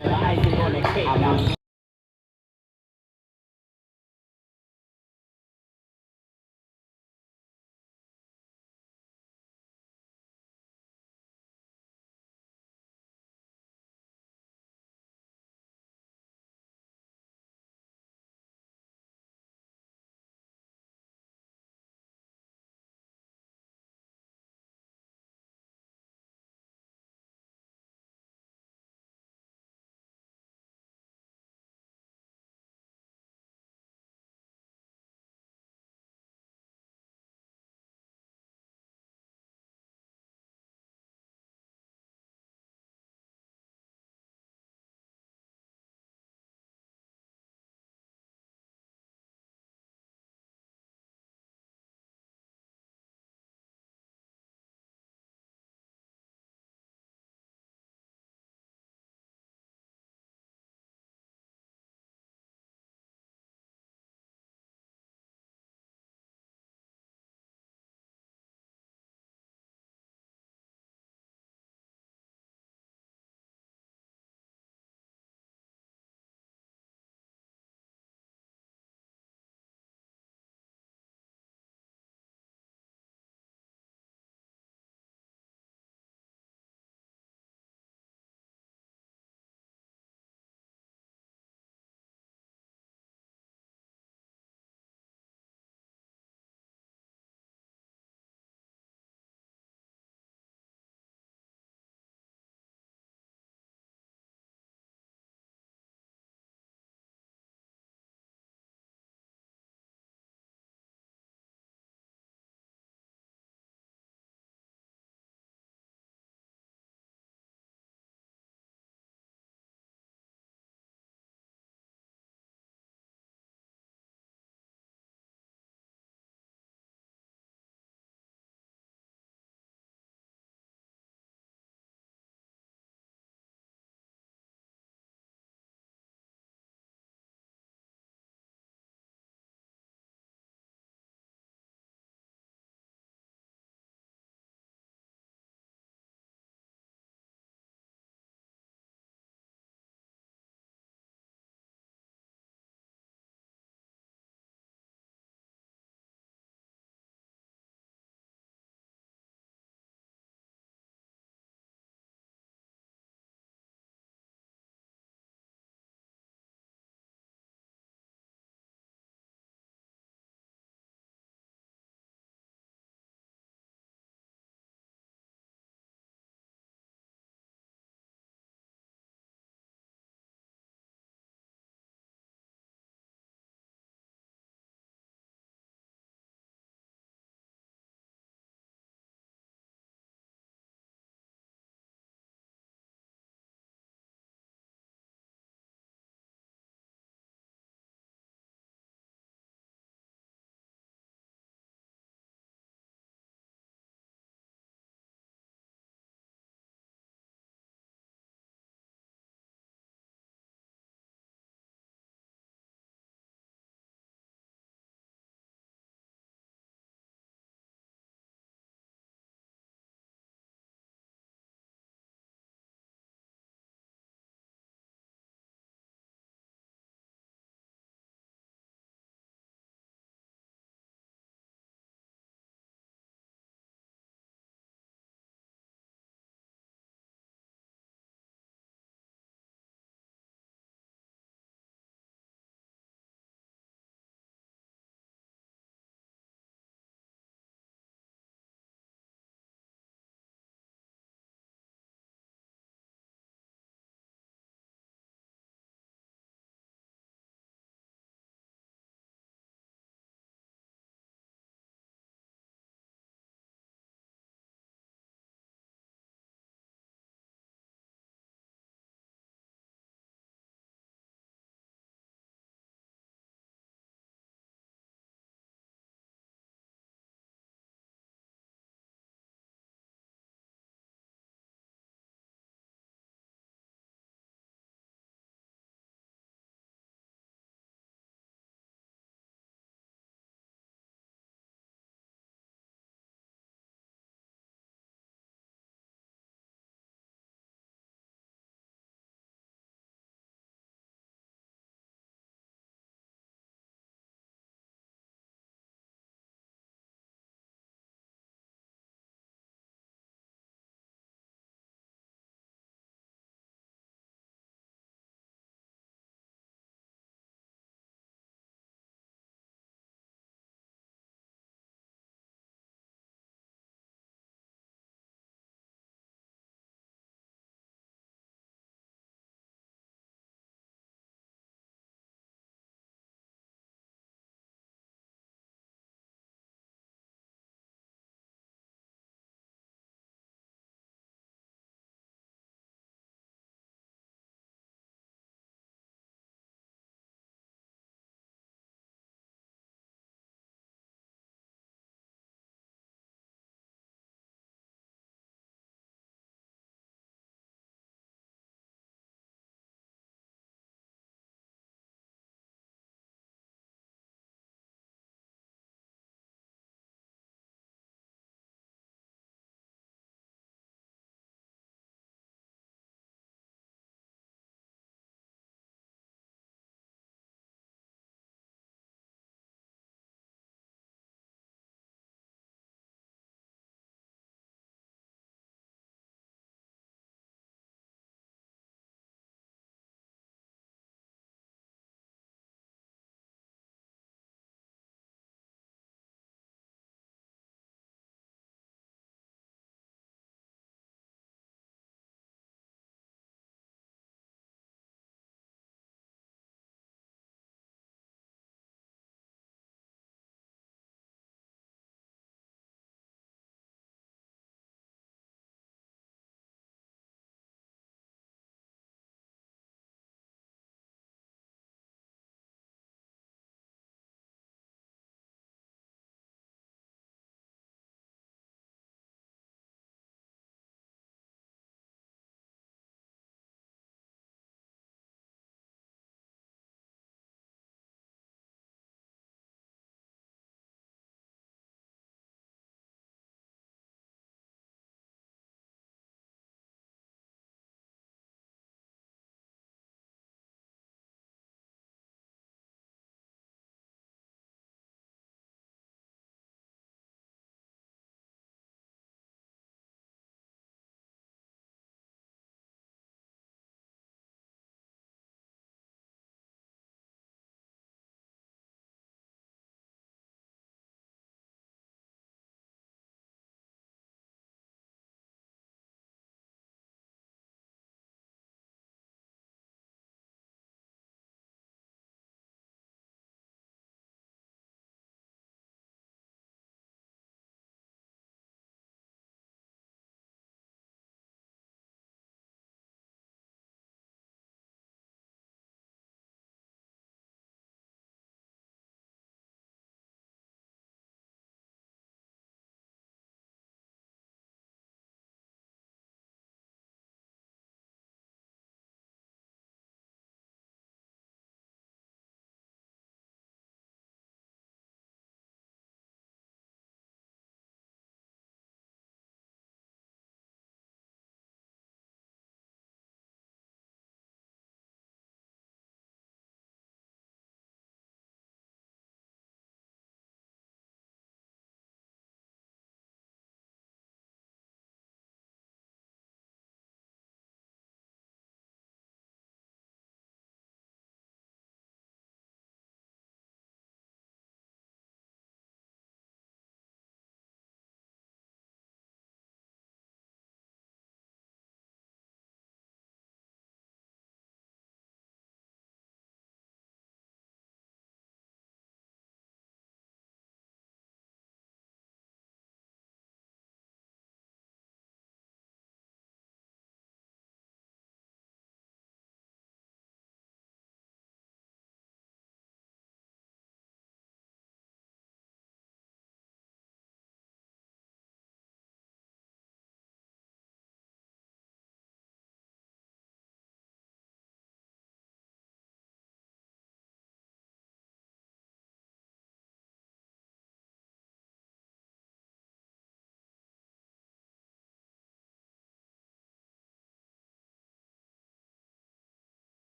Avan.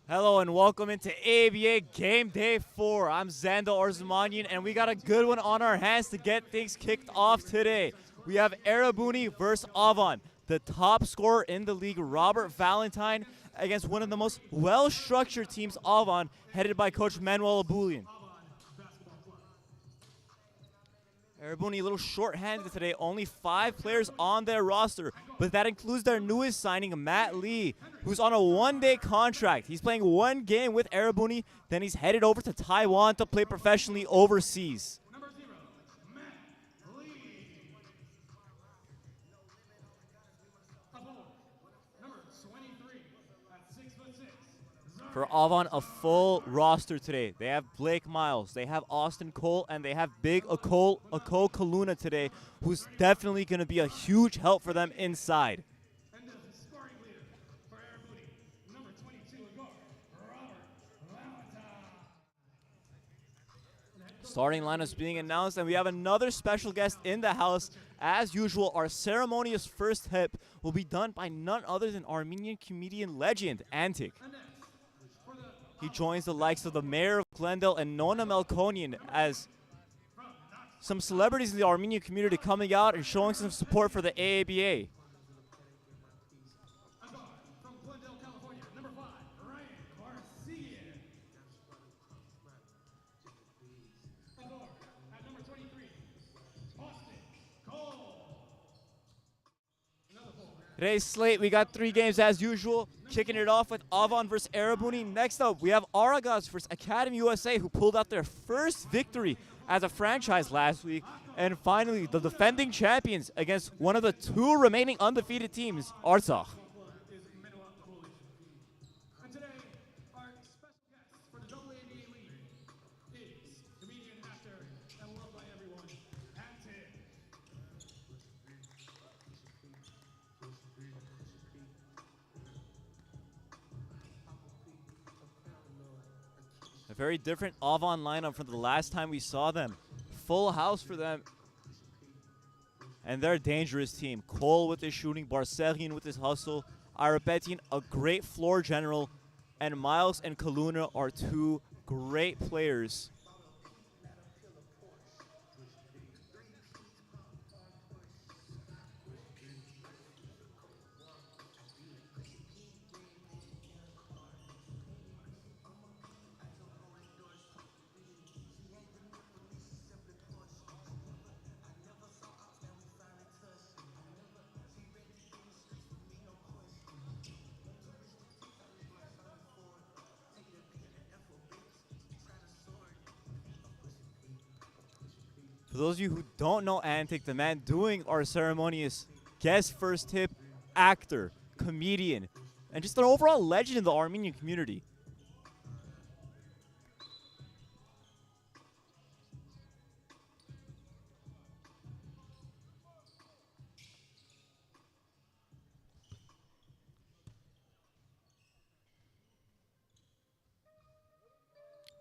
Hello and welcome into AABA Game Day 4. I'm Zando Orzumanian, and we got a good one on our hands to get things kicked off today. We have Erebuni versus Avan, the top scorer in the league, Robert Valentine, against one of the most well-structured teams, Avan, headed by Coach Manuel Abulian. Erebuni a little short-handed today, only 5 players on their roster, but that includes their newest signing, Matt Lee, who's on a one-day contract. He's playing one game with Erebuni, then he's headed over to Taiwan to play professionally overseas. For Avan, a full roster today. They have Blake Miles, they have Austin Cole, and they have big Ako Kaluna today, who's definitely going to be a huge help for them inside. Starting lineups being announced, and we have another special guest in the house. As usual, our ceremonious first hip will be done by none other than Armenian comedian legend, Antic. He joins the likes of the mayor of Glendale and Nona Melkonian as some celebrities in the Armenian community coming out and showing some support for the AABA. Today's slate, we got 3 games as usual. Kicking it off with Avan versus Erebuni. Next up, we have Aragaz versus Academy USA, who pulled out their first victory as a franchise last week. And finally, the defending champions against one of the 2 remaining undefeated teams, Artsakh. A very different Avan lineup from the last time we saw them. Full house for them. And they're a dangerous team. Cole with his shooting, Barseghian with his hustle, Arapetian, a great floor general, and Miles and Kaluna are 2 great players. For those of you who don't know Antic, the man doing our ceremonious guest first tip, actor, comedian, and just an overall legend in the Armenian community.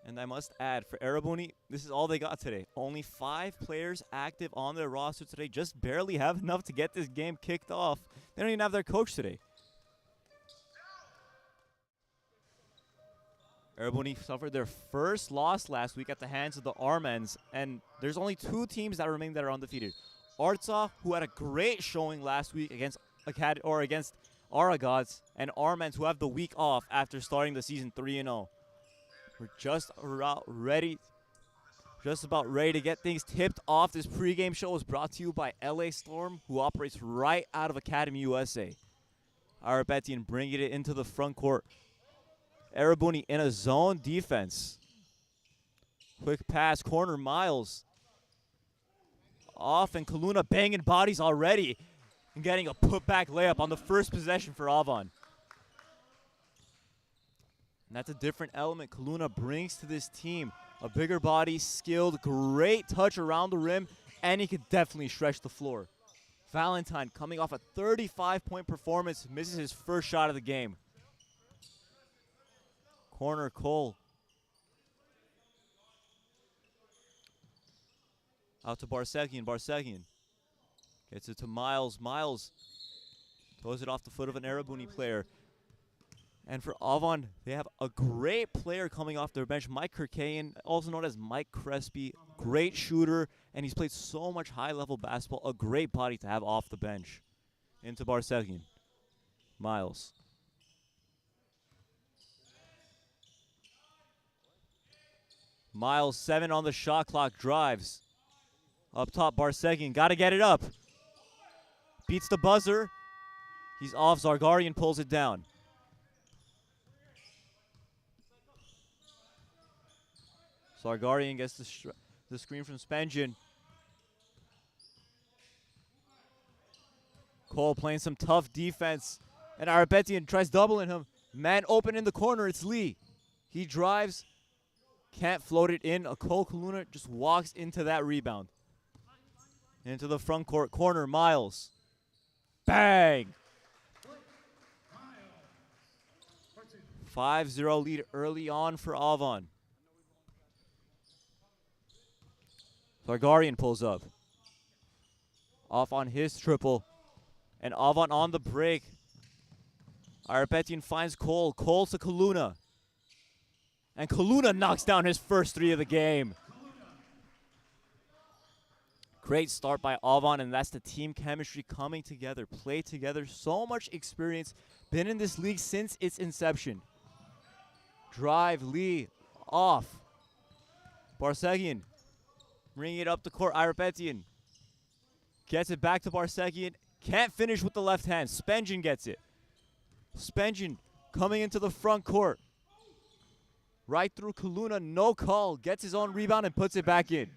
And I must add, for Erebuni, this is all they got today. Only 5 players active on their roster today. Just barely have enough to get this game kicked off. They don't even have their coach today. Erebuni suffered their first loss last week at the hands of the Armens, and there's only 2 teams that remain that are undefeated. Artsakh, who had a great showing last week against Aragaz, and Armens, who have the week off after starting the season 3-0. We're just about ready to get things tipped off. This pregame show is brought to you by LA Storm, who operates right out of Academy USA. Arapetian bringing it into the front court. Erebuni in a zone defense. Quick pass, corner, Miles. Off, and Kaluna banging bodies already and getting a putback layup on the first possession for Avan. And that's a different element Kaluna brings to this team. A bigger body, skilled, great touch around the rim, and he could definitely stretch the floor. Valentine, coming off a 35-point performance, misses his first shot of the game. Corner, Cole. Out to Barseghian. Barseghian gets it to Miles. Miles Throws it off the foot of an Erebuni player. And for Avan, they have a great player coming off their bench, Mike Kirkayan, also known as Mike Crespi. Great shooter, and he's played so much high-level basketball. A great body to have off the bench. Into Barsegian. Miles. Miles, 7 on the shot clock, drives. Up top, Barsegian, got to get it up. Beats the buzzer. He's off, Zargarian pulls it down. Zargarian gets the screen from Spengen. Cole playing some tough defense. And Arabetian tries doubling him. Man open in the corner, it's Lee. He drives, can't float it in. Cole Kaluna just walks into that rebound. Into the front court corner, Miles. Bang! 5-0 lead early on for Avan. Zargarian pulls up. Off on his triple. And Avan on the break. Arapetian finds Cole. Cole to Kaluna. And Kaluna knocks down his first 3 of the game. Great start by Avan, and that's the team chemistry coming together. Play together. So much experience. Been in this league since its inception. Drive, Lee, off. Barsegian. Bring it up the court, Arapetian. Gets it back to Barsegian. Can't finish with the left hand. Spengen gets it. Spengen coming into the front court. Right through Kaluna, no call. Gets his own rebound and puts it back in.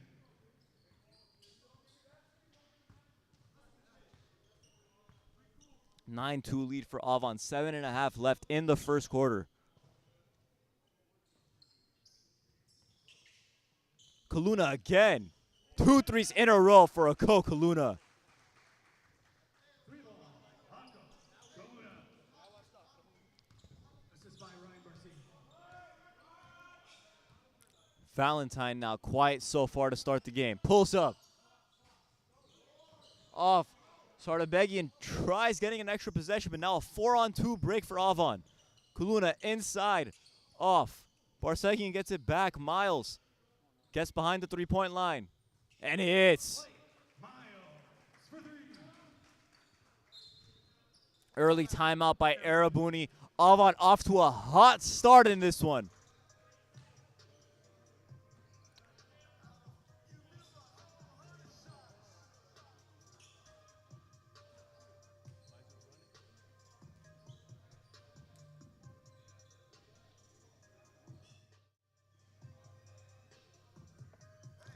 A 9-2 lead for Avan. 7.5 left in the first quarter. Kaluna again. 2 threes in a row for a Kaluna. Valentine now quiet so far to start the game. Pulls up. Off. Sardabegian tries getting an extra possession, but now a 4-on-2 break for Avan. Kaluna inside. Off. Barsegian gets it back. Miles gets behind the three-point line. And hits. Early timeout by Erebuni. Avan off to a hot start in this one.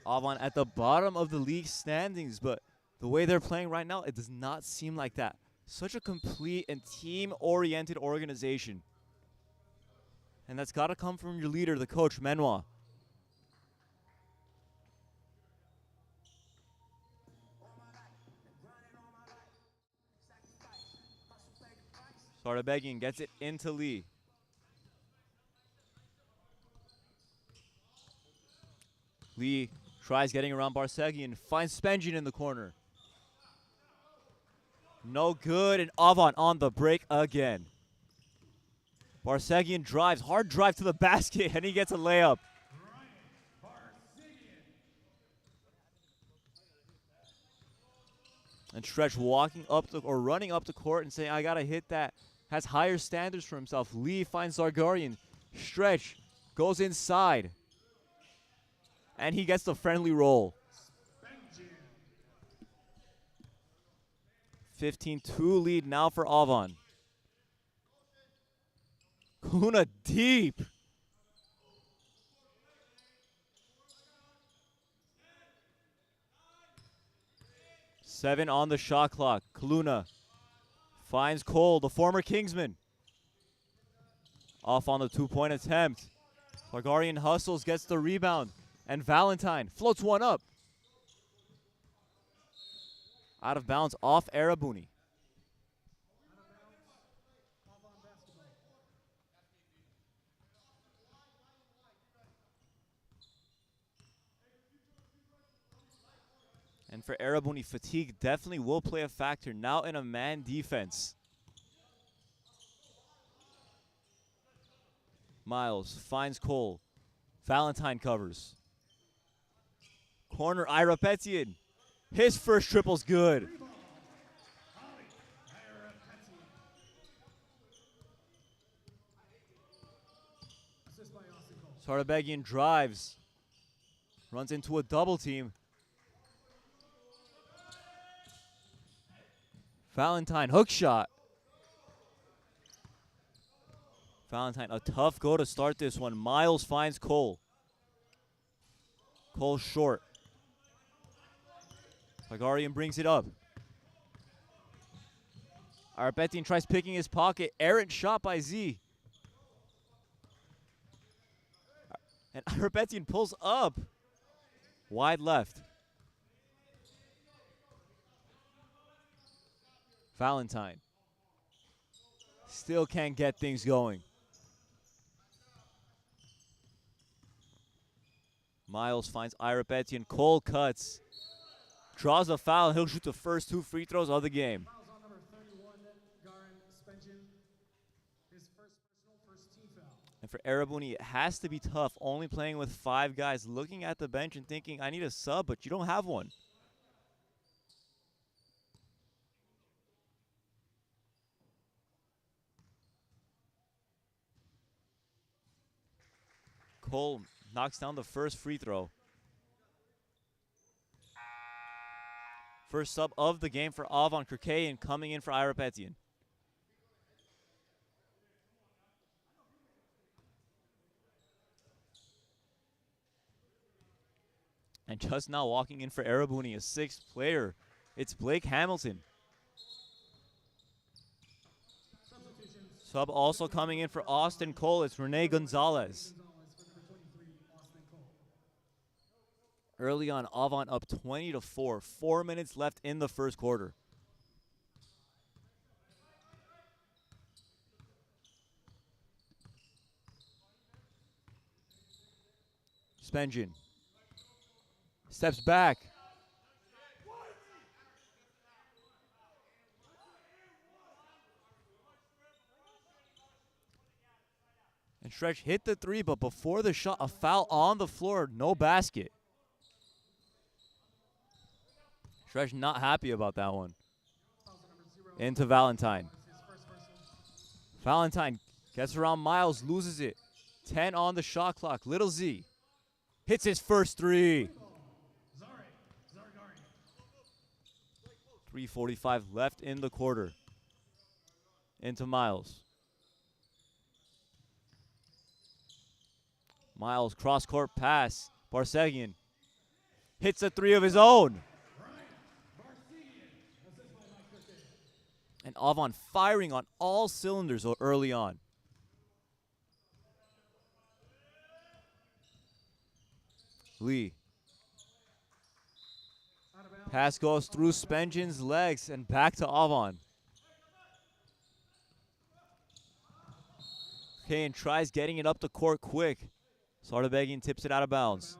Avan at the bottom of the league standings, but the way they're playing right now, it does not seem like that. Such a complete and team-oriented organization. And that's got to come from your leader, the coach, Menoir. Sardabegian gets it into Lee. Lee tries getting around Barsegian, finds Spengen in the corner. No good, and Avan on the break again. Barsegian drives, hard drive to the basket, and he gets a layup. And Stretch walking up or running up the court and saying, I gotta hit that. Has higher standards for himself. Lee finds Zargarian. Stretch goes inside. And he gets the friendly roll. 15-2 lead now for Avan. Kaluna deep. Seven on the shot clock. Kaluna finds Cole, the former Kingsman. Off on the two-point attempt. Targaryen hustles, gets the rebound. And Valentine floats one up. Out of bounds off Erebuni. And for Erebuni, fatigue definitely will play a factor now in a man defense. Miles finds Cole. Valentine covers. Corner, Erebuni. His first triple's good. Sardabagian drives. Runs into a double team. Valentine, hook shot. Valentine, a tough go to start this one. Miles finds Cole. Cole short. Targaryen brings it up. Erebuni tries picking his pocket. Errant shot by Z. And Erebuni pulls up. Wide left. Valentine. Still can't get things going. Miles finds Erebuni. Cole cuts. Draws a foul. He'll shoot the first 2 free throws of the game. And for Erebuni, it has to be tough only playing with 5 guys, looking at the bench and thinking, I need a sub, but you don't have one. Cole knocks down the first free throw. First sub of the game for Avan Kirkayan coming in for Erebuni. And just now walking in for Erebuni, a 6th player. It's Blake Hamilton. Sub also coming in for Austin Cole. It's Rene Gonzalez. Early on, Avan up 20-4. 4 minutes left in the first quarter. Spengen steps back. And Stretch hit the 3, but before the shot, a foul on the floor, no basket. Stretch not happy about that one. Into Valentine. Valentine gets around Miles, loses it. 10 on the shot clock. Little Z hits his first 3. 3:45 left in the quarter. Into Miles. Miles cross-court pass. Barsegian hits a 3 of his own. And Avan firing on all cylinders early on. Lee. Pass goes through Spengen's legs and back to Avan. Kane tries getting it up the court quick. Sardabagian tips it out of bounds.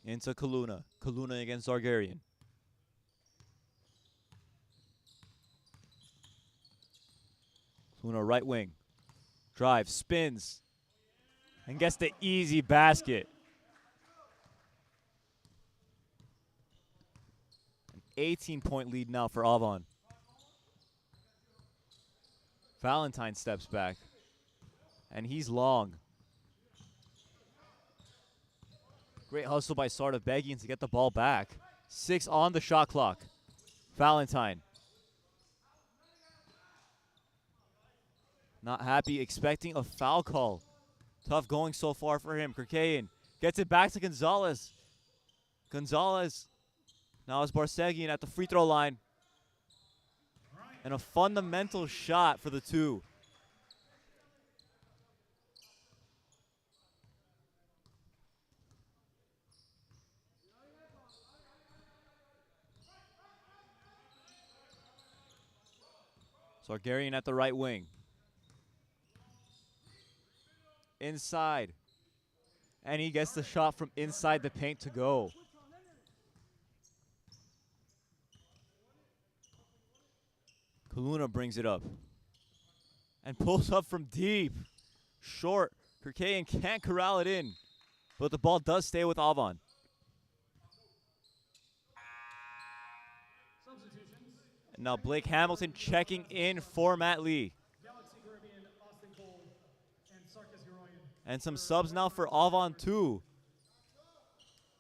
Into Kaluna. Kaluna against Targaryen. Kaluna right wing. Drives, spins, and gets the easy basket. An 18-point lead now for Avan. Valentine steps back, and he's long. Great hustle by Sardabagian to get the ball back. 6 on the shot clock. Valentine. Not happy, expecting a foul call. Tough going so far for him. Kirkayan gets it back to Gonzalez. Gonzalez. Now it's Barsegian at the free throw line. And a fundamental shot for the 2. Targaryen at the right wing. Inside. And he gets the shot from inside the paint to go. Kaluna brings it up. And pulls up from deep. Short. Kirkayan can't corral it in. But the ball does stay with Avan. And now Blake Hamilton checking in for Matt Lee. And some subs now for Avan too.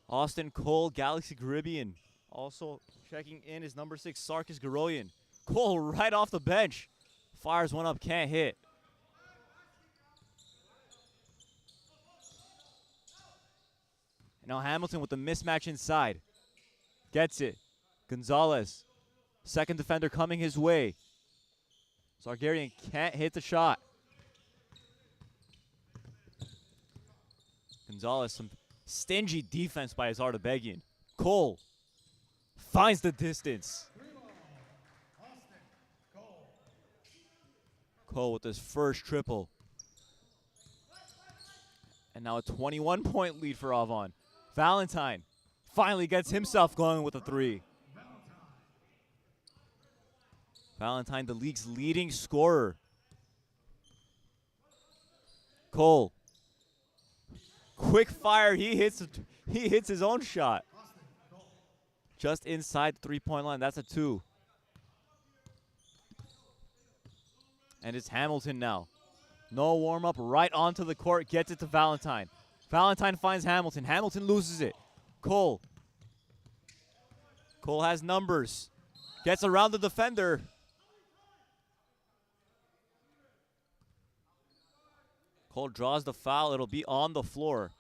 Austin Cole, Galaxy Caribbean. Also checking in is number 6, Sarkis Garoyan. Cole right off the bench. Fires one up, can't hit. And now Hamilton with the mismatch inside. Gets it. Gonzalez. Second defender coming his way. Zargarian can't hit the shot. Gonzalez, some stingy defense by Azardabegian. Cole finds the distance. Cole with his first triple. And now a 21-point lead for Avan. Valentine finally gets himself going with a 3. Valentine, the league's leading scorer. Cole. Quick fire, he hits his own shot. Just inside the 3-point line, that's a 2. And it's Hamilton now. No warm-up, right onto the court, gets it to Valentine. Valentine finds Hamilton. Hamilton loses it. Cole. Cole has numbers. Gets around the defender. Cole draws the foul. It'll be on the floor.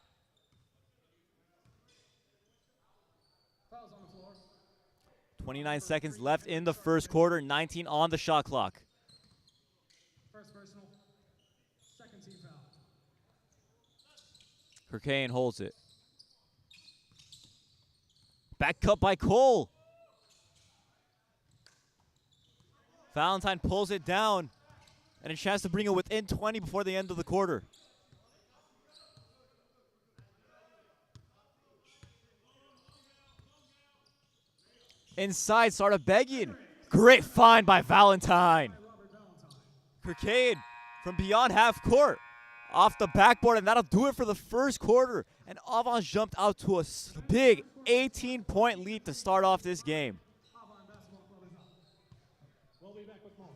Fouls on the floor. 29 seconds left in the first quarter. 19 on the shot clock. First personal. Second team foul. Kirkayan holds it. Back cut by Cole. Valentine pulls it down. And a chance to bring it within 20 before the end of the quarter. Inside, Sardabegian. Great find by Valentine. Kirkayan from beyond half court. Off the backboard, and that'll do it for the first quarter. And Avan jumped out to a big 18-point lead to start off this game. We'll be back with more.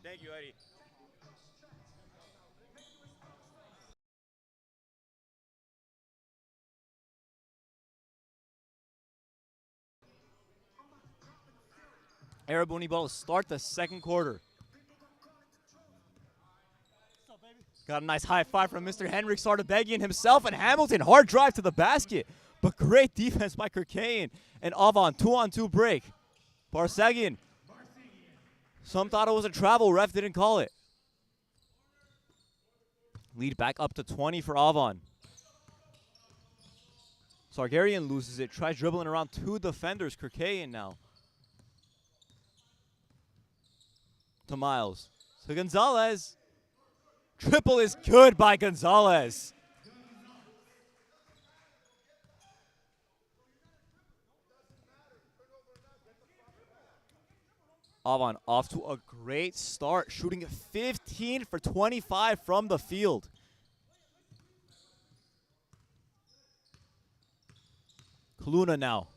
Thank you, Eddie. Erebuni ball to start the second quarter. Got a nice high five from Mr. Henrik Sardabegian himself, and Hamilton, hard drive to the basket. But great defense by Kirkayan and Avan, 2-on-2 break. Barsegian. Some thought it was a travel, ref didn't call it. Lead back up to 20 for Avan. Sargarian loses it, tries dribbling around 2 defenders. Kirkayan now. To Miles. To Gonzalez. Triple is good by Gonzalez. Avan off to a great start, shooting 15 for 25 from the field. Kaluna now.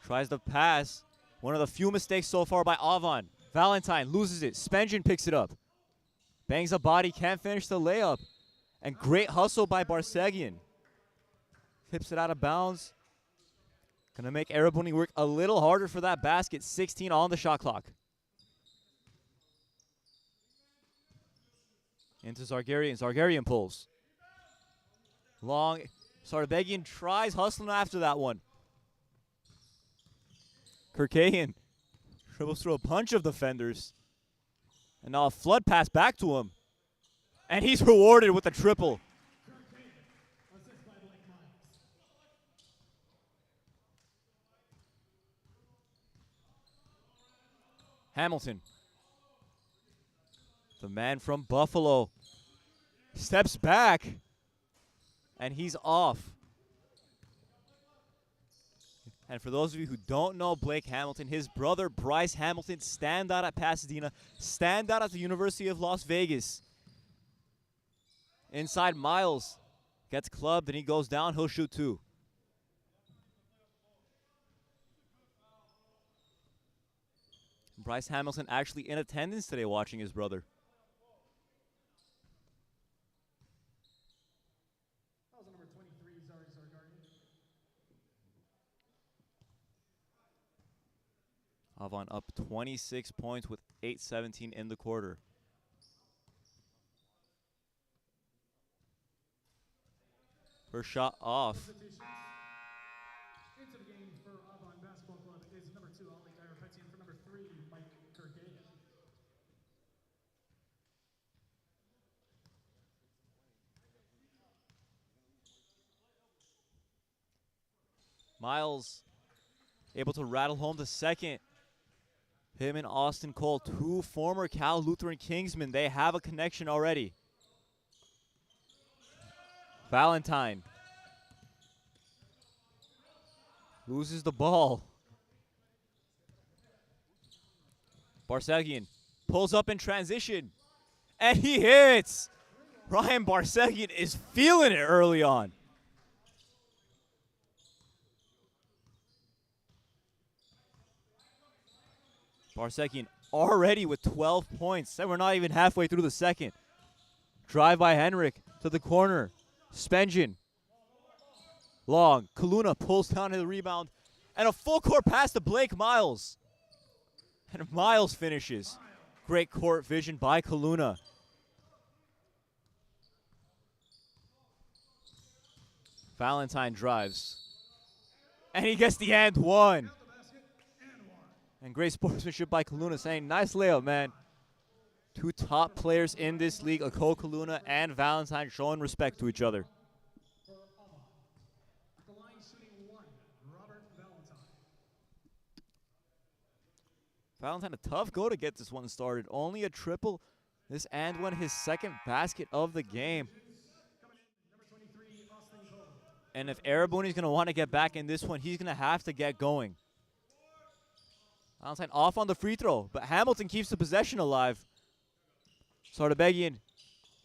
Tries to pass. One of the few mistakes so far by Avan. Valentine loses it. Spengen picks it up. Bangs a body, can't finish the layup. And great hustle by Barsegian. Tips it out of bounds. Gonna make Erebuni work a little harder for that basket. 16 on the shot clock. Into Zargarian. Zargarian pulls. Long. Sarbegian tries hustling after that one. Kirkayan dribbles through a bunch of defenders. And now a flood pass back to him. And he's rewarded with a triple. Hamilton, the man from Buffalo, steps back, and he's off. And for those of you who don't know Blake Hamilton, his brother Bryce Hamilton, stand out at Pasadena, stand out at the University of Las Vegas. Inside Miles, gets clubbed, and he goes down, he'll shoot two. Bryce Hamilton actually in attendance today watching his brother. Number 23, Avan up 26 points with 8:17 in the quarter. First shot off. Into the game for Avan Basketball Club is number 2, Ali Irapetian, for number 3, Mike Kirkayan. Miles able to rattle home the second. Him and Austin Cole, two former Cal Lutheran Kingsmen. They have a connection already. Valentine loses the ball. Barsegian pulls up in transition, and he hits. Ryan Barsegian is feeling it early on. Barsegian already with 12 points. And we're not even halfway through the second. Drive by Henrik to the corner. Spengen. Long. Kaluna pulls down to the rebound. And a full court pass to Blake Miles. And Miles finishes. Great court vision by Kaluna. Valentine drives. And he gets the and one. And great sportsmanship by Kaluna saying, nice layup, man. Two top players in this league, Ako Kaluna and Valentine, showing respect to each other. At the line shooting 1, Robert Valentine. Valentine, a tough go to get this one started. Only a triple. This and one, his second basket of the game. And if Erebuni is going to want to get back in this one, he's going to have to get going. Valentine off on the free throw, but Hamilton keeps the possession alive. Sardabegian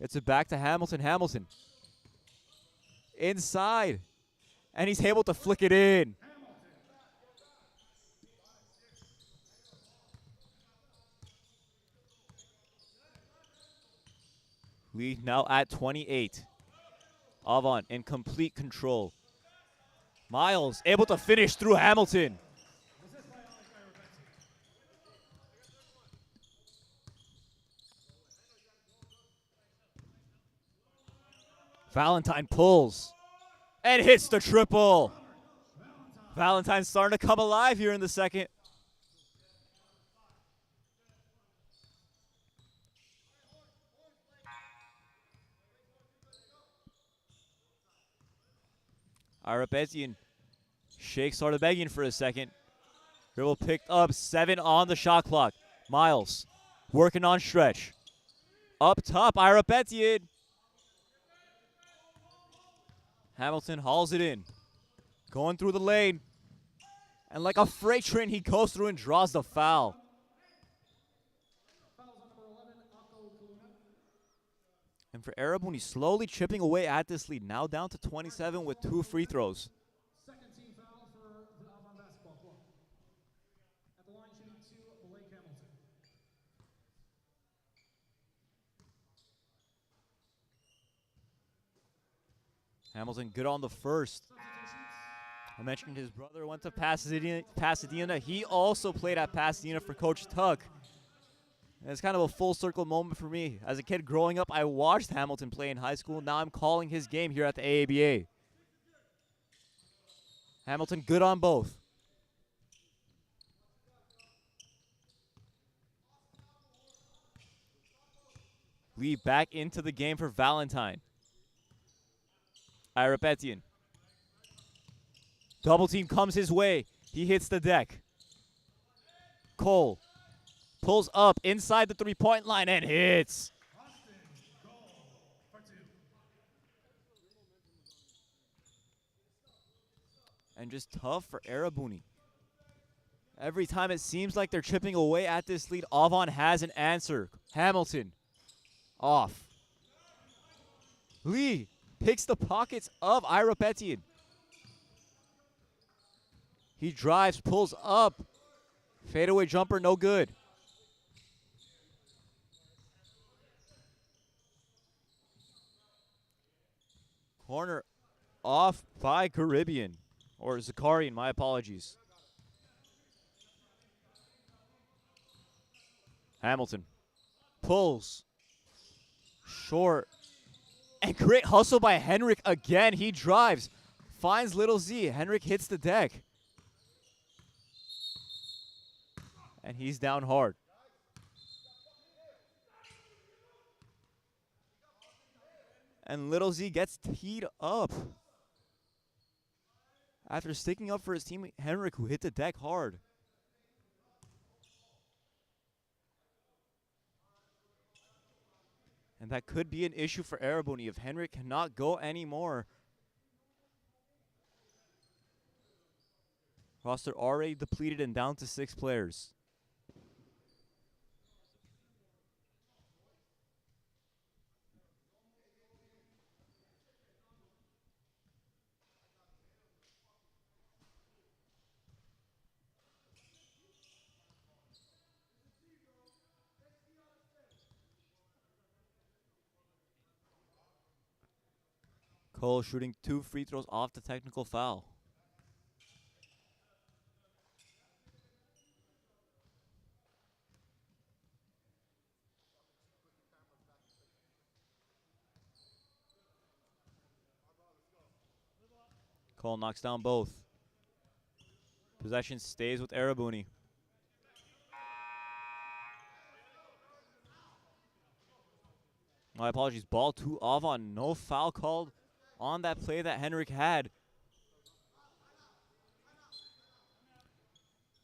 gets it back to Hamilton. Hamilton inside, and he's able to flick it in. Lead now at 28. Avan in complete control. Miles able to finish through Hamilton. Valentine pulls and hits the triple. Valentine's starting to come alive here in the second. Irapetian shakes Sardabegian for a second. Dribble picked up, 7 on the shot clock. Miles working on stretch. Up top, Irapetian. Hamilton hauls it in. Going through the lane. And like a freight train, he goes through and draws the foul. And for Erebuni, slowly chipping away at this lead. Now down to 27 with 2 free throws. Second team foul for the Avan Basketball Club. At the line shooting 2, Blake Hamilton. Hamilton good on the first. I mentioned his brother went to Pasadena. He also played at Pasadena for Coach Tuck. And it's kind of a full circle moment for me. As a kid growing up, I watched Hamilton play in high school. Now I'm calling his game here at the AABA. Hamilton good on both. Lee back into the game for Valentine. Irapetian. Double team comes his way. He hits the deck. Cole pulls up inside the three-point line and hits. And just tough for Erebuni. Every time it seems like they're chipping away at this lead, Avan has an answer. Hamilton off. Lee picks the pockets of Irapetian. He drives, pulls up. Fadeaway jumper, no good. Corner off by Caribbean. Or Zakarian, my apologies. Hamilton pulls. Short. And great hustle by Henrik again. He drives. Finds Little Z. Henrik hits the deck. And he's down hard. And Little Z gets teed up. After sticking up for his teammate Henrik, who hit the deck hard. And that could be an issue for Erebuni if Henrik cannot go anymore. Roster already depleted and down to 6 players. Cole shooting 2 free throws off the technical foul. Cole knocks down both. Possession stays with Erebuni. My apologies. Ball to Avan. No foul called on that play that Henrik had.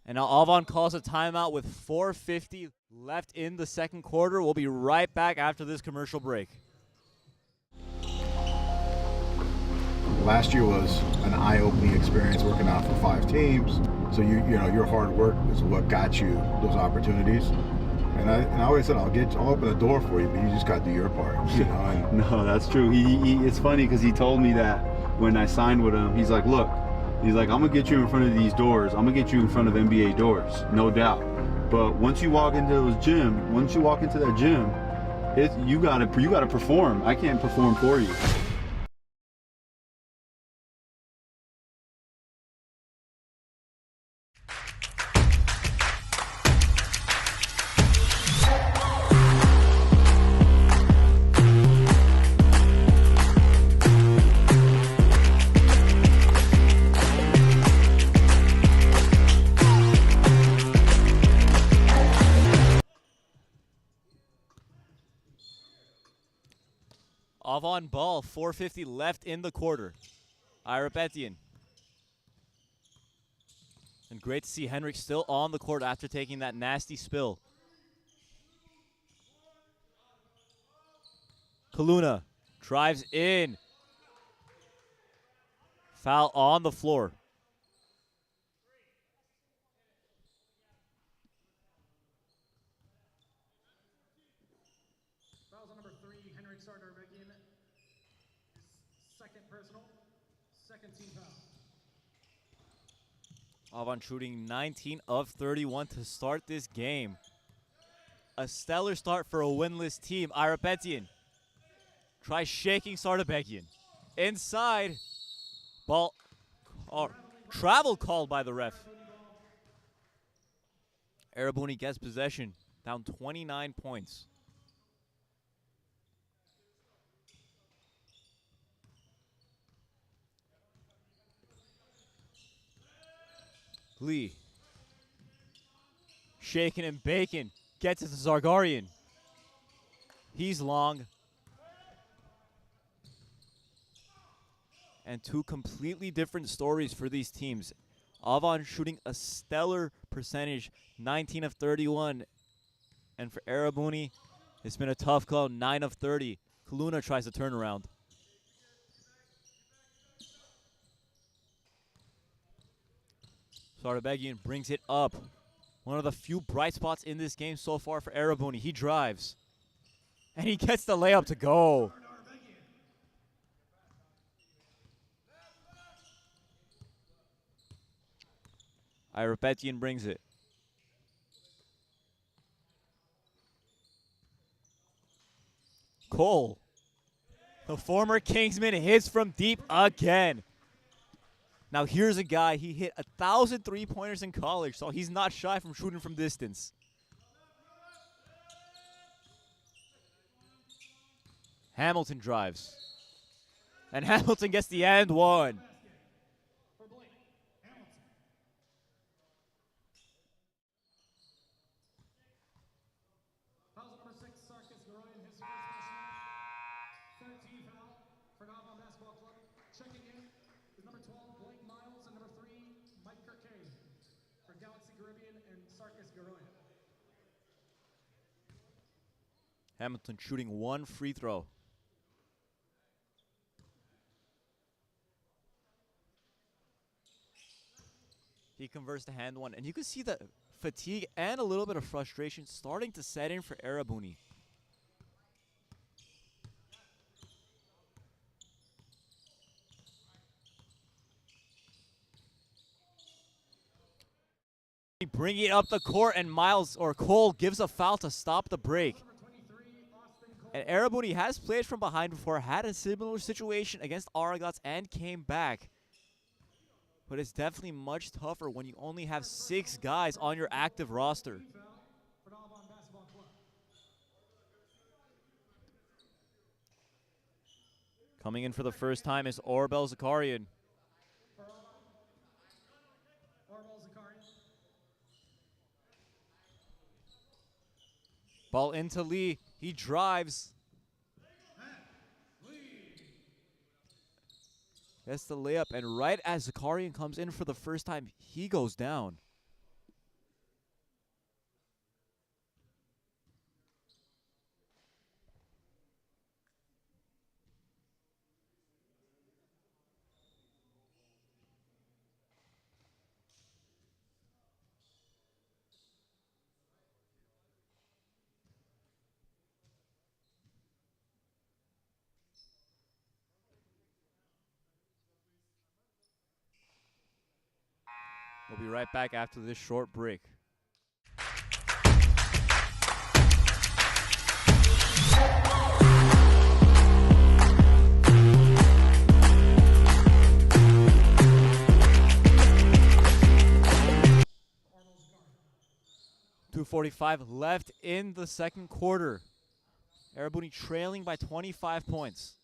And now Avan calls a timeout with 4:50 left in the second quarter. We'll be right back after this commercial break. Last year was an eye-opening experience working out for 5 teams. So you know your hard work is what got you those opportunities. And I always said I'll open the door for you, but you just got to do your part. You know. And no, that's true. He it's funny because he told me that when I signed with him, he's like, look, he's like, I'm gonna get you in front of these doors. I'm gonna get you in front of NBA doors, no doubt. But once you walk into that gym, you gotta perform. I can't perform for you. Avan ball, 4:50 left in the quarter. Irapetian. And great to see Henrik still on the court after taking that nasty spill. Kaluna drives in. Foul on the floor. Fouls on number 3, Henrik Sardarbekian. Second personal, second team foul. Avan shooting 19 of 31 to start this game. A stellar start for a winless team. Irapetian tries shaking Sardarbekian. Inside. Ball. Travel called by the ref. Erebuni gets possession. down 29 points. Lee. Shaking and baking. Gets it to Zargarian. He's long. And two completely different stories for these teams. Avan shooting a stellar percentage, 19 of 31. And for Erebuni, it's been a tough call, 9 of 30. Kaluna tries to turn around. Sardabegian brings it up. One of the few bright spots in this game so far for Erebuni. He drives. And he gets the layup to go. Irapetian brings it. Cole, the former Kingsman, hits from deep again. Now here's a guy, he hit 1,000 three-pointers in college, so he's not shy from shooting from distance. Hamilton drives. And Hamilton gets the and one. Foul number 6, Sarkis Garoyan, his first personal. 13 foul for Avan Basketball Club. Checking in is number 12, Blake Miles, and number 3, Mike Kirkane for Galaxy Caribbean and Sarkis Garoyan. Hamilton shooting one free throw. He converts to hand one. And you can see the fatigue and a little bit of frustration starting to set in for Erebuni. Bring it up the court, and Cole gives a foul to stop the break. And Erebuni has played from behind before, had a similar situation against Aragats and came back. But it's definitely much tougher when you only have 6 guys on your active roster. Coming in for the first time is Orbel Zakarian. Ball into Lee. He drives. That's the layup. And right as Zakarian comes in for the first time, he goes down. We'll be right back after this short break. .245 left in the second quarter. Erebuni trailing by 25 points.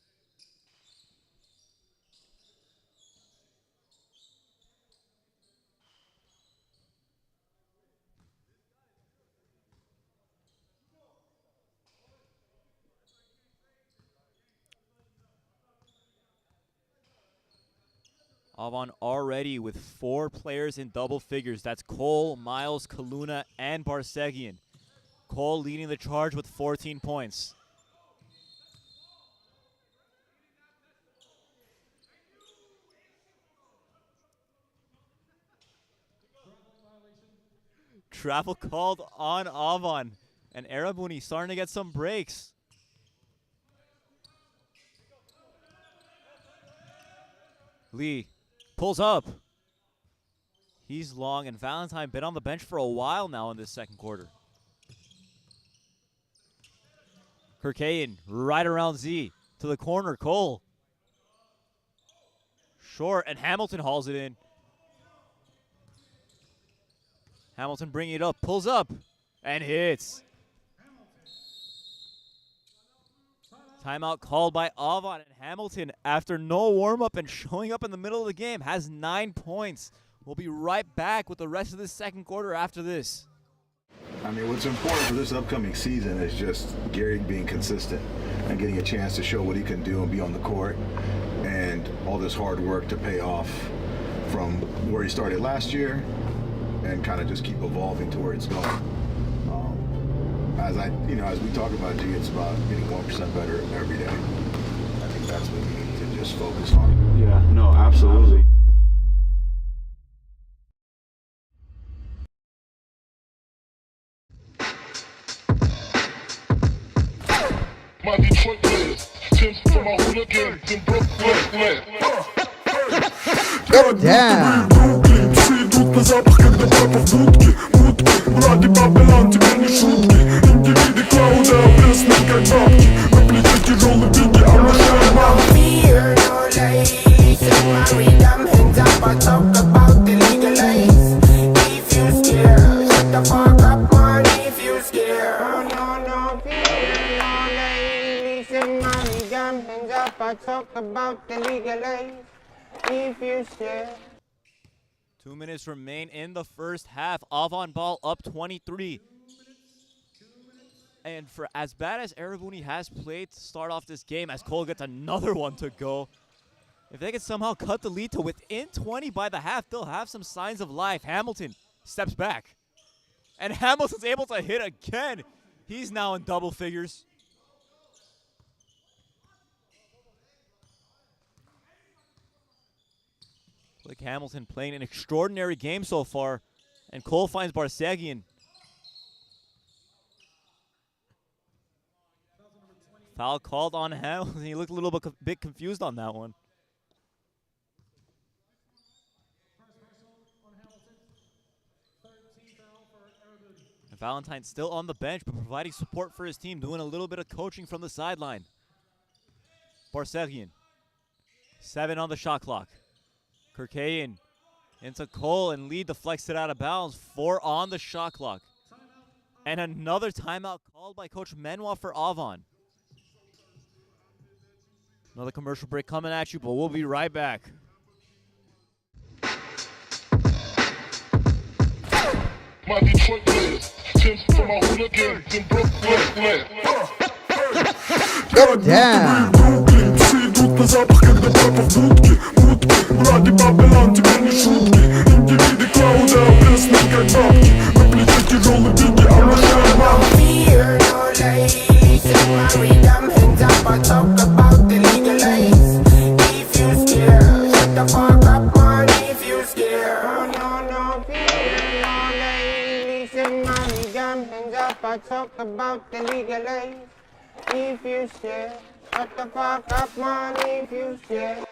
Avan already with 4 players in double figures. That's Cole, Miles, Kaluna, and Barsegian. Cole leading the charge with 14 points. Travel called on Avan. And Erebuni starting to get some breaks. Lee pulls up. He's long, and Valentine been on the bench for a while now in this second quarter. Kirkayan right around Z to the corner. Cole. Short, and Hamilton hauls it in. Hamilton bringing it up, pulls up, and hits. Timeout called by Avan, and Hamilton, after no warm-up and showing up in the middle of the game, has 9 points. We'll be right back with the rest of the second quarter after this. I mean, what's important for this upcoming season is just Gary being consistent and getting a chance to show what he can do and be on the court, and all this hard work to pay off from where he started last year and kind of just keep evolving to where it's going. As we talk about, G, it's about getting 1% better every day. I think that's what we need to just focus on. Yeah, no, absolutely. My Detroit players, Tim's for my hooligans in Brooklyn. Damn. На запах, когда папа в будке, Ради Бабелан тебе не шутки. Индивиды клауда, опресны как бабки. На плече тяжелый биги, а на шее мама. Fear no lies, my rhythm hands up, I talk about the legalize. If you scare, shut the fuck up, man, if you scare. No, fear no lies, my rhythm hands up, I talk about the legalize. If you scare. 2 minutes remain in the first half. Avan ball up 23. And for as bad as Erebuni has played to start off this game, as Cole gets another one to go, if they can somehow cut the lead to within 20 by the half, they'll have some signs of life. Hamilton steps back. And Hamilton's able to hit again. He's now in double figures. Like Hamilton playing an extraordinary game so far. And Cole finds Barsegian. Foul called on Hamilton. He looked a little bit confused on that one. And Valentine's still on the bench, but providing support for his team, doing a little bit of coaching from the sideline. Barsegian. 7 on the shot clock. Kirkayan into Cole, and Lee deflects it out of bounds. 4 on the shot clock. And another timeout called by Coach Menwa for Avan. Another commercial break coming at you, but we'll be right back. My Detroit players, Tim's for my hooligans in Brooklyn. Damn. На запах, когда папа в будке, Ради Бабелан тебе не шутки. Индивиды клауда, опресны как бабки. На плече тяжелый биги, а на шее мама. Fear no lies, my rhythm hands up, I talk about the legalize. If you scare, shut the fuck up, man, if you scare. No, fear no lies, my rhythm hands up, I talk about the legalize. If you scare, shut the fuck up, man, if you scare.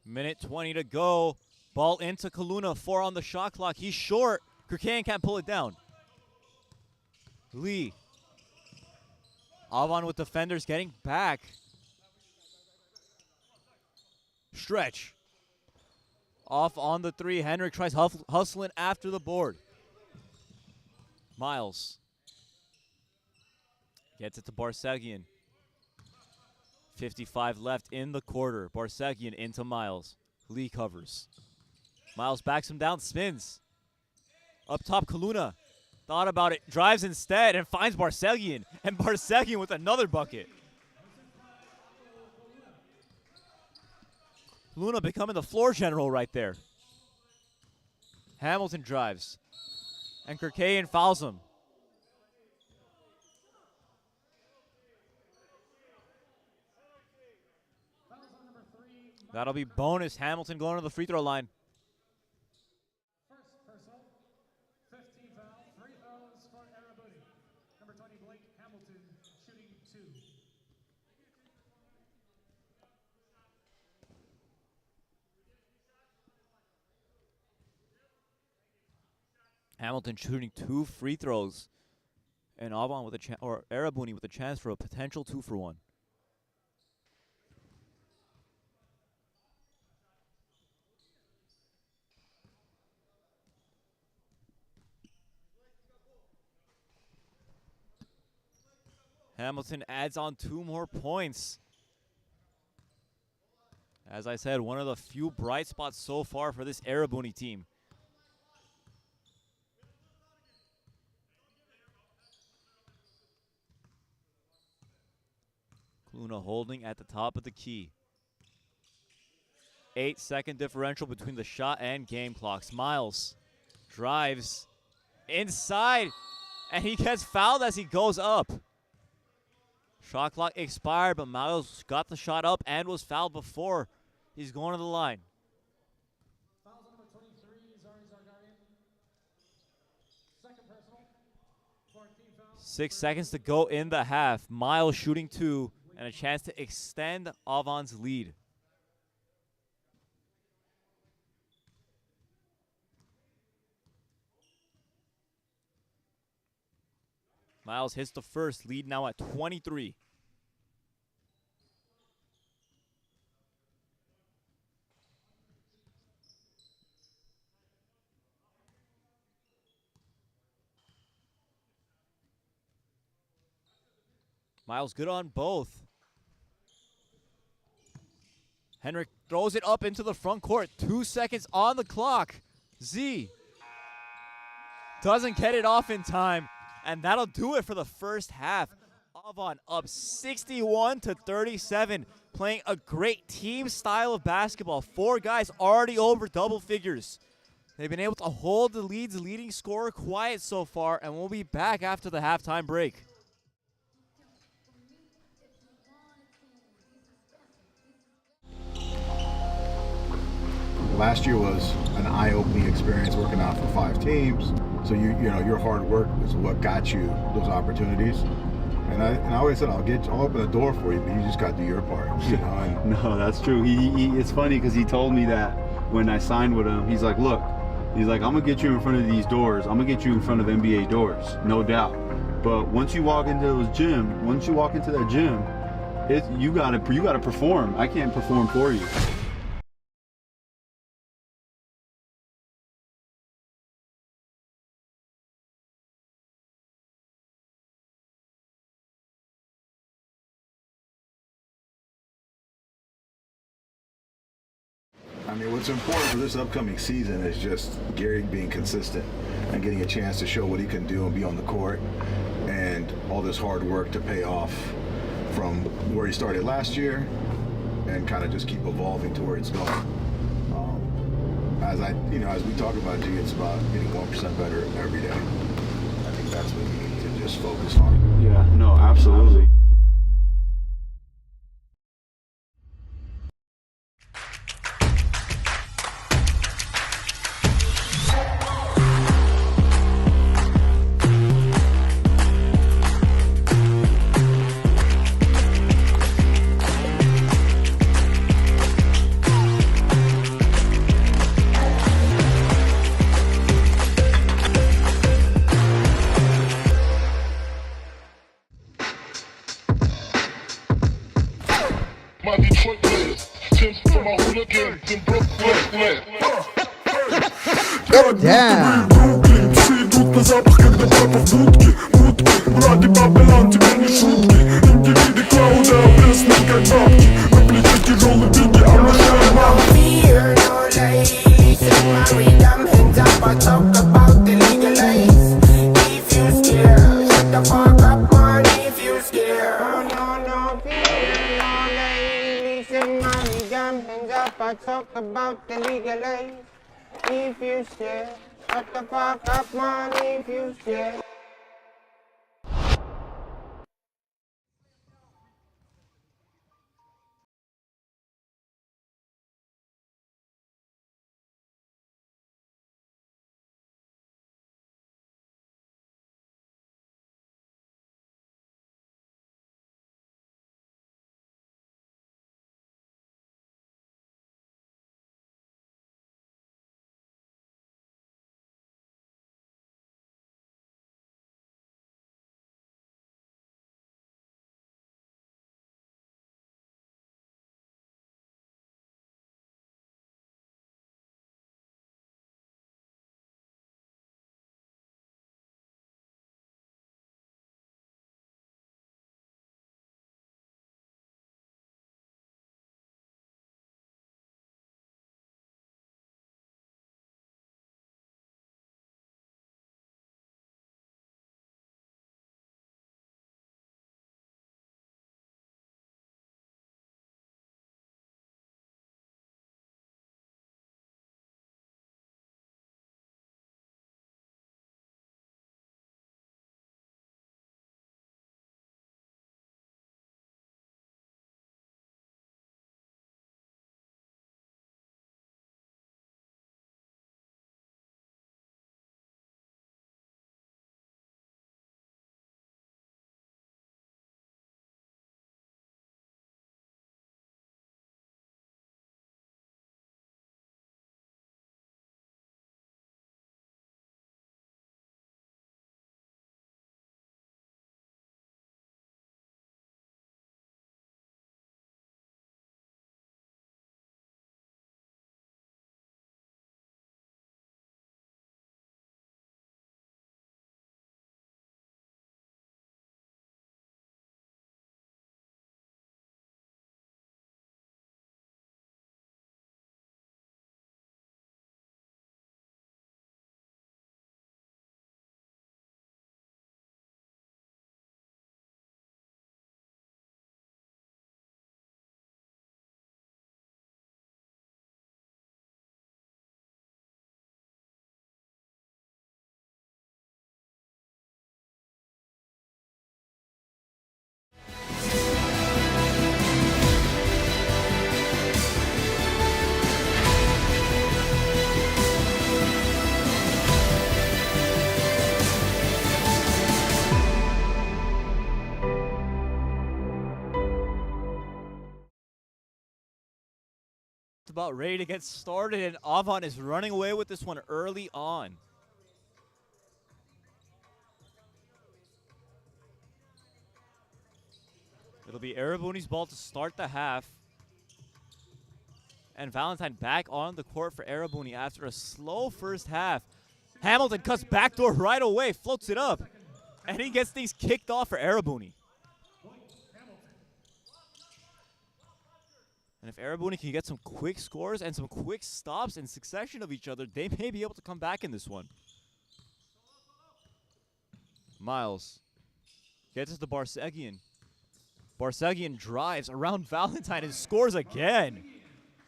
Minute 20 to go. Ball into Kaluna. 4 on the shot clock. He's short. Kirkayan can't pull it down. Lee. Avan with defenders getting back. Stretch. Off on the 3. Henrik tries hustling after the board. Miles. Gets it to Barsegian. 55 left in the quarter. Barsegian into Miles. Lee covers. Miles backs him down, spins. Up top, Kaluna. Thought about it, drives instead, and finds Barsegian. And Barsegian with another bucket. Kaluna becoming the floor general right there. Hamilton drives. And Kirkayan fouls him. That'll be bonus. Hamilton going to the free throw line. First personal, 15 foul, 3 throws for Erebuni. Number 20, Blake Hamilton, shooting 2. Hamilton shooting 2 free throws. And Avan with a or Erebuni with a chance for a potential 2-for-1. Hamilton adds on 2 more points. As I said, one of the few bright spots so far for this Erebuni team. Luna holding at the top of the key. 8-second differential between the shot and game clocks. Miles drives inside, and he gets fouled as he goes up. Shot clock expired, but Miles got the shot up and was fouled before he's going to the line. Fouls on number 23, Zari Zargarian. Second personal. 14 fouls. 6 seconds to go in the half. Miles shooting 2 and a chance to extend Avan's lead. Miles hits the first, lead now at 23. Miles good on both. Henrik throws it up into the front court. 2 seconds on the clock. Z doesn't get it off in time. And that'll do it for the first half. Avan up 61-37, playing a great team style of basketball. 4 guys already over double figures. They've been able to hold the lead's leading scorer quiet so far, and we'll be back after the halftime break. Last year was an eye-opening experience working out for 5 teams. So you know your hard work is what got you those opportunities. And I always said I'll open the door for you, but you just got to do your part. You know. And No, that's true. It's funny because he told me that when I signed with him, he's like, look, he's like, I'm gonna get you in front of these doors. I'm gonna get you in front of NBA doors, no doubt. But once you walk into that gym, you gotta perform. I can't perform for you. I mean, what's important for this upcoming season is just Gary being consistent and getting a chance to show what he can do and be on the court, and all this hard work to pay off from where he started last year and kind of just keep evolving to where it's going. As we talk about G, it's about getting 1% better every day. I think that's what we need to just focus on. Yeah, no, absolutely. My Detroit players, Tim's from my hooligans in Brooklyn. Damn. Все идут на запах, когда папа в будке. Вроде Бабелан, тебе не шутки. Индивиды клауда, опресны как бабки. На плече тяжелый биги, а на шее мама. Fear no lies, listen my rhythm, hands up, I talk about the legalize. If you scared, shut the fuck up, man, if you scared. No, fear no lies, listen my rhythm, hands up, I talk about the legalize. If you scared, shut the fuck up, man, if you scared. just about ready to get started, and Avan is running away with this one early on. It'll be Erebuni's ball to start the half. And Valentine back on the court for Erebuni after a slow first half. Hamilton cuts backdoor right away, floats it up, and he gets things kicked off for Erebuni. And if Erebuni can get some quick scores and some quick stops in succession of each other, they may be able to come back in this one. Miles gets it to Barsegian. Barsegian drives around Valentine and scores again.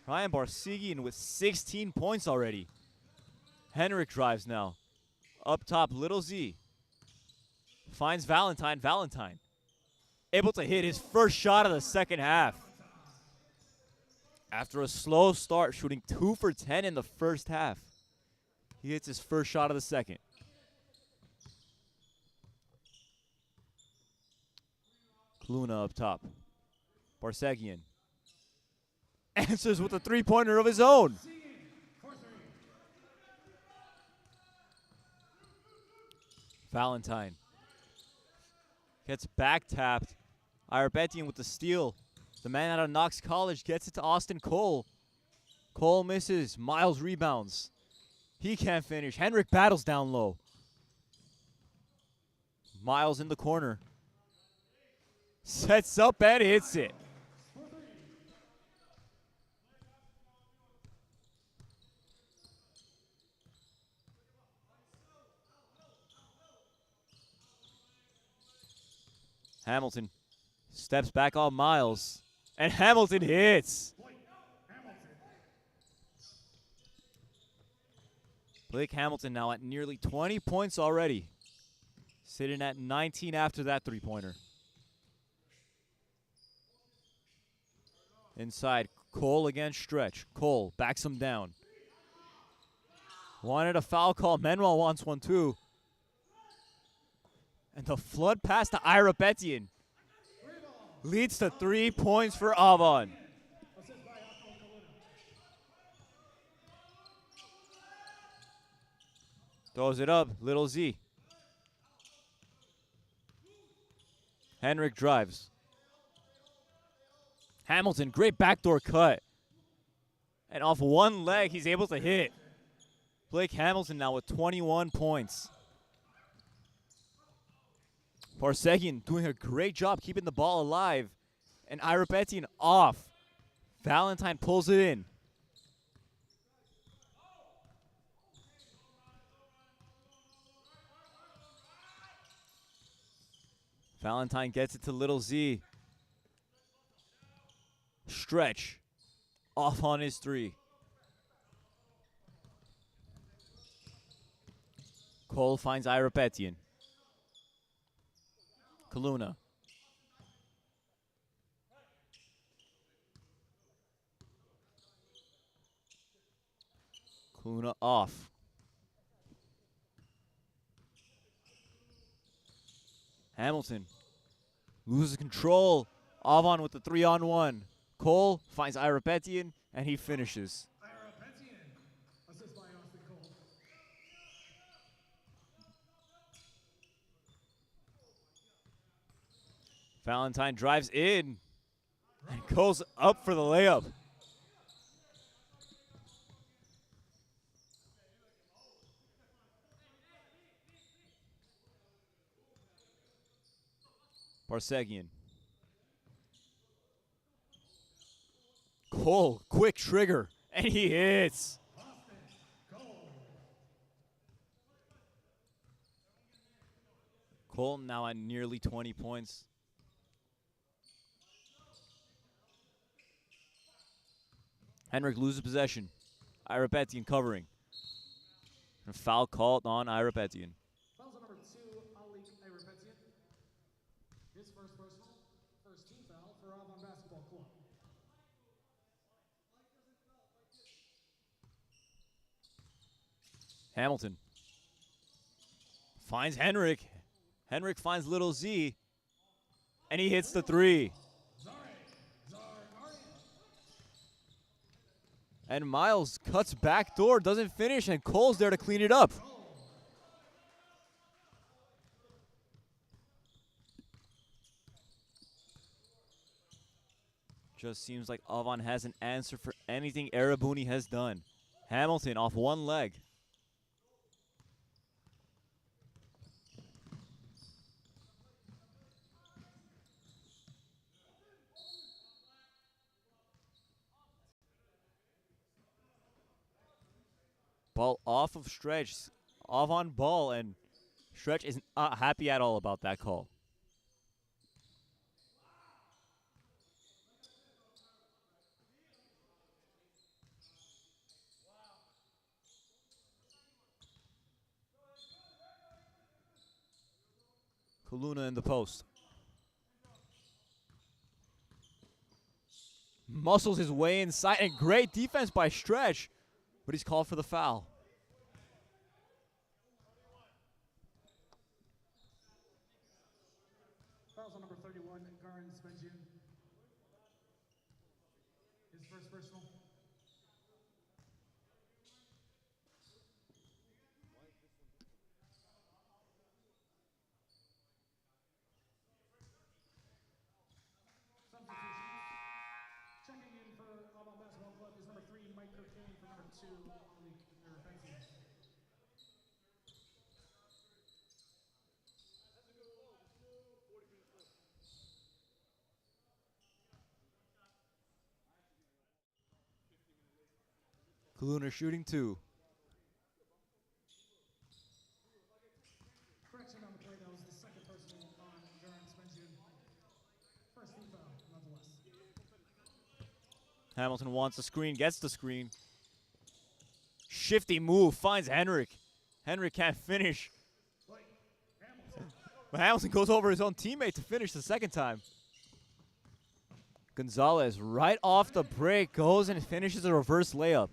Ryan Barsegian with 16 points already. Henrik drives now. Up top, Little Z finds Valentine. Valentine able to hit his first shot of the second half. After a slow start, shooting 2 for 10 in the first half, he hits his first shot of the second. Luna up top. Barsegian answers with a three-pointer of his own. Valentine gets back-tapped. Erebuni with the steal. The man out of Knox College gets it to Austin Cole. Cole misses. Miles rebounds. He can't finish. Henrik battles down low. Miles in the corner. Sets up and hits it. Hamilton steps back on Miles. And Hamilton hits. Blake Hamilton now at nearly 20 points already. Sitting at 19 after that three-pointer. Inside, Cole against stretch. Cole backs him down. Wanted a foul call. Manuel wants one too. And the flood pass to Erebuni leads to 3 points for Avan. Throws it up, Little Z. Henrik drives. Hamilton, great backdoor cut. And off one leg, he's able to hit. Blake Hamilton now with 21 points. Barsegian doing a great job keeping the ball alive. And Erebuni off. Valentine pulls it in. Valentine gets it to Little Z. Stretch. Off on his three. Cole finds Erebuni. Kaluna. Kaluna off. Hamilton loses control. Avan with the 3-on-1. Cole finds Erebuni and he finishes. Assist by Austin Cole. Valentine drives in and goes up for the layup. Barsegian. Cole, quick trigger, and he hits. Cole now at nearly 20 points. Henrik loses possession. Erebuni covering. A foul called on Erebuni. Fouls on number 2, Ali Erebuni. His first personal, first team foul for Avan Basketball Club. Hamilton finds Henrik. Henrik finds Little Z, and he hits the three. And Miles cuts back door, doesn't finish, and Cole's there to clean it up. Just seems like Avan has an answer for anything Erebuni has done. Hamilton off one leg. Ball off of Stretch. Avan ball, and Stretch isn't happy at all about that call. Kaluna in the post. Muscles his way inside, and great defense by Stretch, but he's called for the foul. Fouls on number 31, Garin Spenjian. His first personal. Checking in for AABA Basketball Club is number 3, Mike Kirkane, for number 2, Malik Benson. Kaluna shooting 2. Correction on the play, that was the second personal on Garin Spenjian. First team foul, nonetheless. Hamilton wants the screen, gets the screen. Shifty move, finds Henrik. Henrik can't finish. But Hamilton goes over his own teammate to finish the second time. Gonzalez, right off the break, goes and finishes a reverse layup.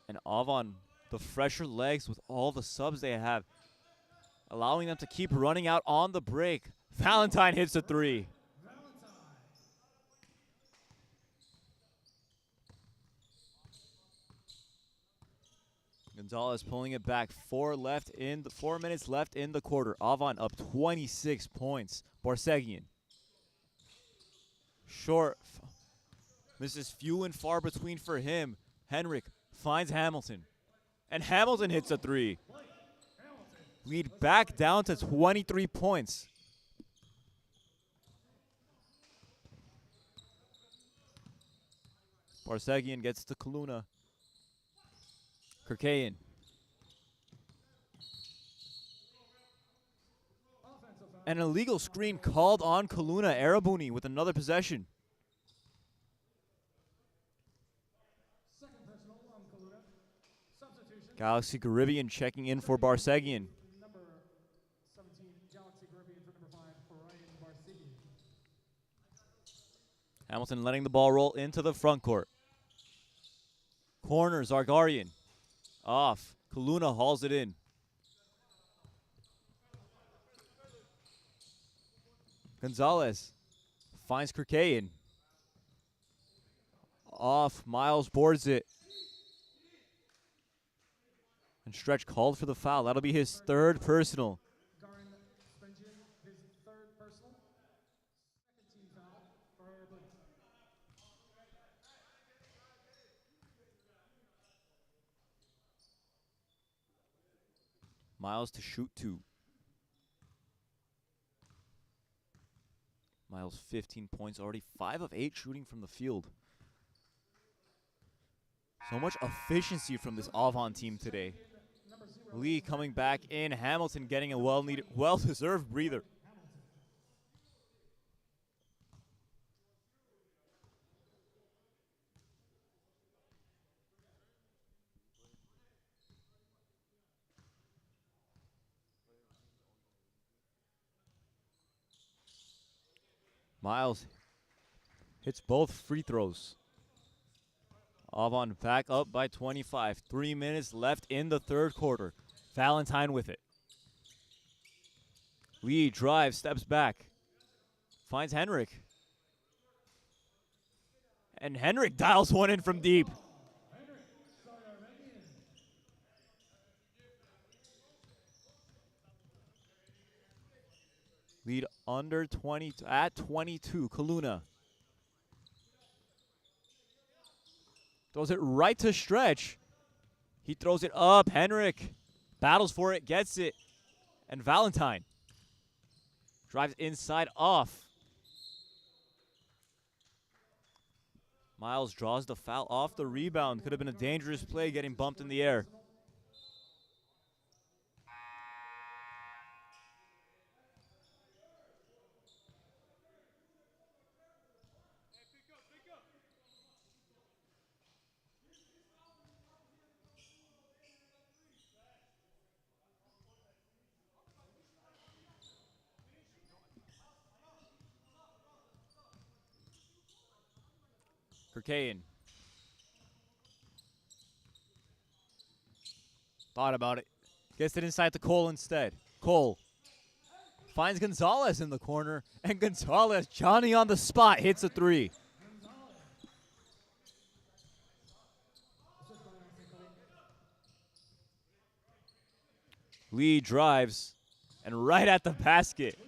And Avan, the fresher legs with all the subs they have, allowing them to keep running out on the break. Valentine hits a 3. Gonzalez pulling it back. 4 minutes left in the quarter. Avan up 26 points. Barsegian. Short. Misses few and far between for him. Henrik finds Hamilton. And Hamilton hits a 3. Lead back down to 23 points. Barsegian gets to Kaluna. Kirkayan. An illegal screen called on Kaluna. Erebuni with another possession. Second personal on Kaluna. Substitution. Galaxy Caribbean checking in for Barsegian. Number 17, Galaxy Caribbean, for number 5, Ryan Barsegian. Hamilton letting the ball roll into the front court. Corner, Zargarian. Off. Kaluna hauls it in. Gonzalez finds Kirkayan. Off. Miles boards it. And Stretch called for the foul. That'll be his 3rd personal. Garin Spenjian, his 3rd personal. Second team foul for Erebuni. Miles to shoot 2. Miles 15 points already. 5 of 8 shooting from the field. So much efficiency from this Avan team today. Lee coming back in. Hamilton getting a well-deserved breather. Miles hits both free throws. Avan back up by 25. 3 minutes left in the 3rd quarter. Valentine with it. Lee drives, steps back. Finds Henrik. And Henrik dials one in from deep. Lead under 20 at 22. Kaluna throws it right to Stretch. He throws it up. Henrik battles for it, gets it. And Valentine drives inside off. Miles draws the foul off the rebound. Could have been a dangerous play getting bumped in the air. Kirkayan thought about it. Gets it inside to Cole instead. Cole finds Gonzalez in the corner. And Gonzalez, Johnny on the spot, hits a three. Lee drives. And right at the basket.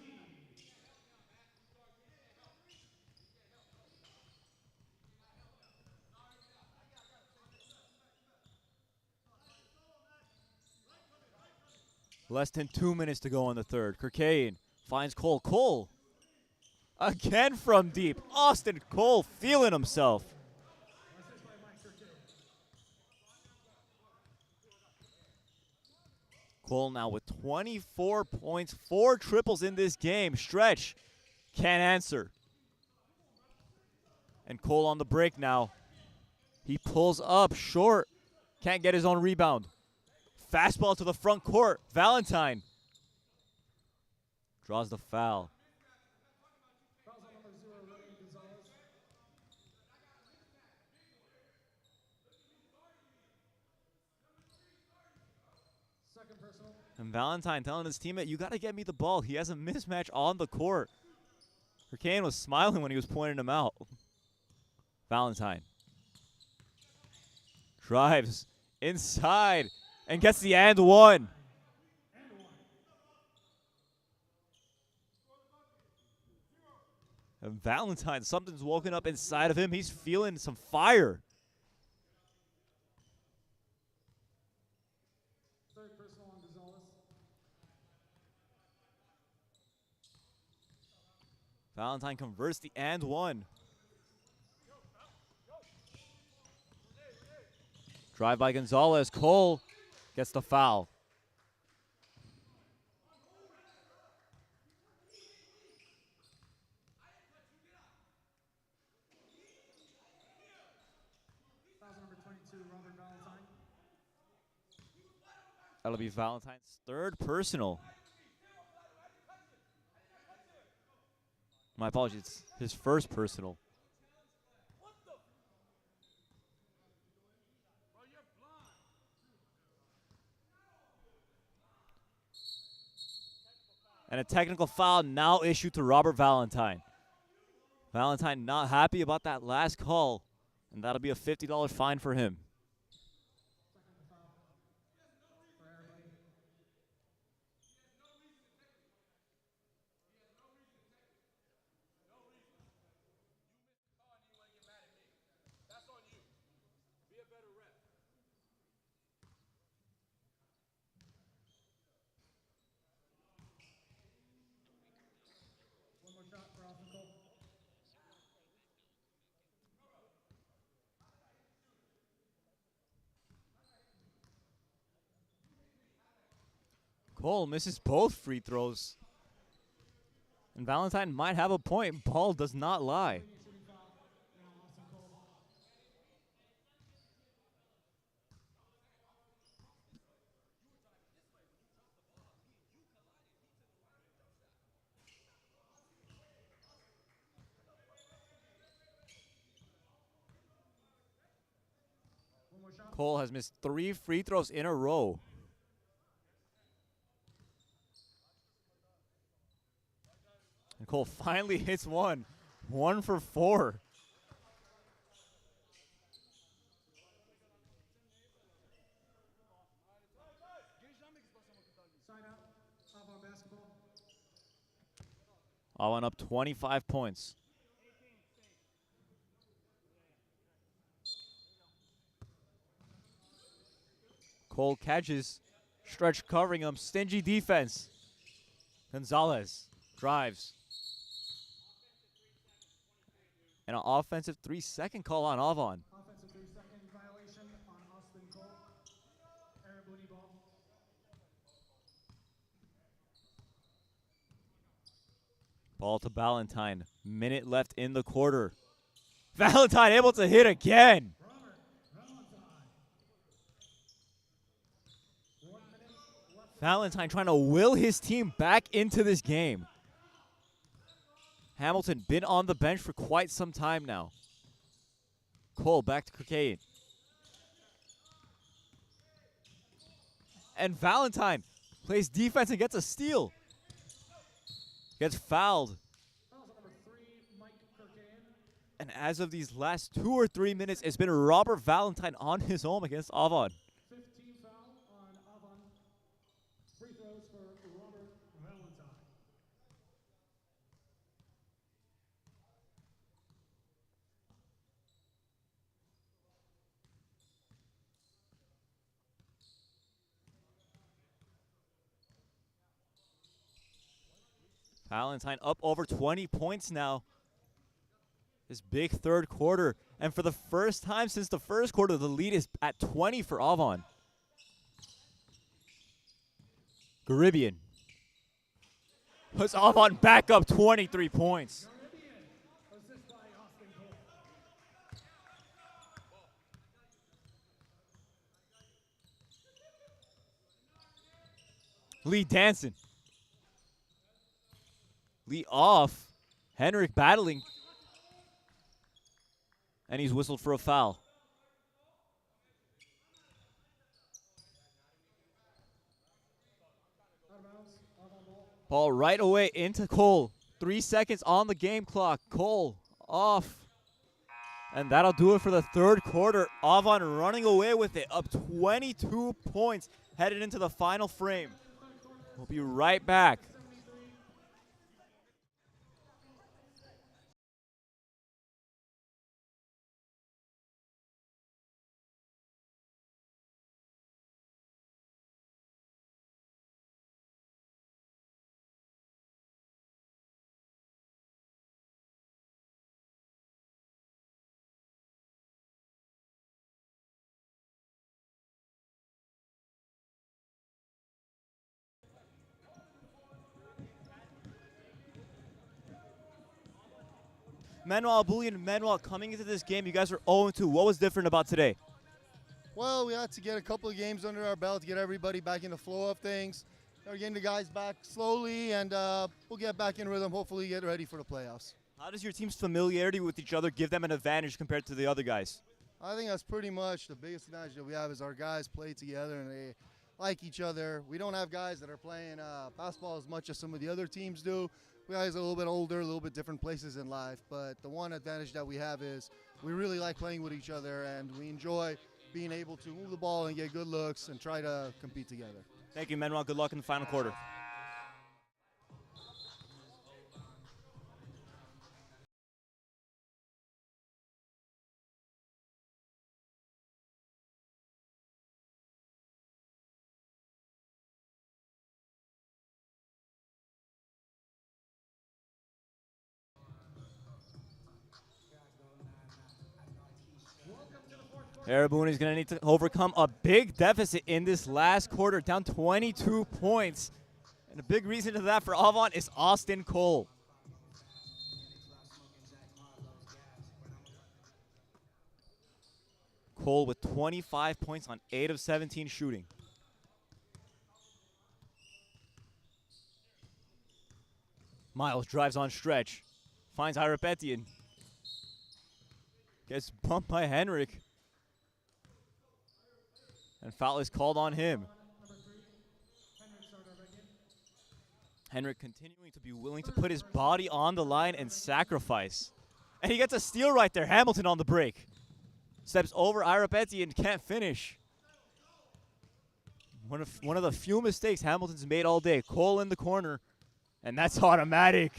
Less than 2 minutes to go in the third. Kirkayan finds Cole. Cole again from deep. Austin Cole feeling himself. Cole now with 24 points, 4 triples in this game. Stretch can't answer. And Cole on the break now. He pulls up short. Can't get his own rebound. Fastball to the front court. Valentine draws the foul. Fouls on number 0, Remy Gonzalez. Second personal. And Valentine telling his teammate, you got to get me the ball. He has a mismatch on the court. Kirkayan was smiling when he was pointing him out. Valentine drives inside and gets the and one. And Valentine, something's woken up inside of him. He's feeling some fire. Third personal on Gonzalez. Valentine converts the and one. Drive by Gonzalez. Cole gets the foul. Foul on number 22, Robert Valentine. That'll be Valentine's third personal. My apologies. His first personal. And a technical foul now issued to Robert Valentine. Valentine not happy about that last call, and that'll be a $50 fine for him. One more shot for Austin Cole. Cole misses both free throws. And Valentine might have a point. Ball does not lie. Shooting foul. Now Austin Cole. One more shot. Cole has missed 3 free throws in a row. Cole finally hits one. 1 for 4. Sign out. Avan basketball. Avan up 25 points. Cole catches. Stretch covering him. Stingy defense. Gonzalez drives. And an offensive 3-second call on Avan. Offensive 3-second violation on Austin Cole. Erebuni ball. Ball to Valentine. Minute left in the quarter. Valentine able to hit again. Robert Valentine. 1 minute left. Valentine trying to will his team back into this game. Hamilton been on the bench for quite some time now. Cole back to Kirkade. And Valentine plays defense and gets a steal. Gets fouled. Fouls on number 3, Mike Kirkayan. And as of these last 2 or 3 minutes, it's been Robert Valentine on his own against Avan. 15 foul on Avan. Free throws for Robert Valentine. Valentine up over 20 points now. This big third quarter. And for the first time since the first quarter, the lead is at 20 for Avan. Caribbean puts Avan back up 23 points. Assist by Austin Cole. Lee dancing. Lee off. Henrik battling. And he's whistled for a foul. Out of bounds. Avan ball. Ball right away into Cole. 3 seconds on the game clock. Cole off. And that'll do it for the third quarter. Avan running away with it. Up 22 points. Headed into the final frame. We'll be right back. Manuel Bullion and Manuel coming into this game, you guys are 0-2. What was different about today? Well, we had to get a couple of games under our belt to get everybody back in the flow of things. We're getting the guys back slowly, and we'll get back in rhythm, hopefully get ready for the playoffs. How does your team's familiarity with each other give them an advantage compared to the other guys? I think that's pretty much the biggest advantage that we have is our guys play together and they like each other. We don't have guys that are playing basketball as much as some of the other teams do. We guys are a little bit older, a little bit different places in life, but the one advantage that we have is we really like playing with each other and we enjoy being able to move the ball and get good looks and try to compete together. Thank you, Manuel. Good luck in the final quarter. Erebuni is going to need to overcome a big deficit in this last quarter, down 22 points. And a big reason to that for Avan is Austin Cole. Cole with 25 points on 8 of 17 shooting. Miles drives on stretch. Finds Irepetian. Gets bumped by Henrik. And foul is called on him. Henrik continuing to be willing to put his body on the line and sacrifice. And he gets a steal right there. Hamilton on the break. Steps over Airapeti and can't finish. One of the few mistakes Hamilton's made all day. Cole in the corner, and that's automatic.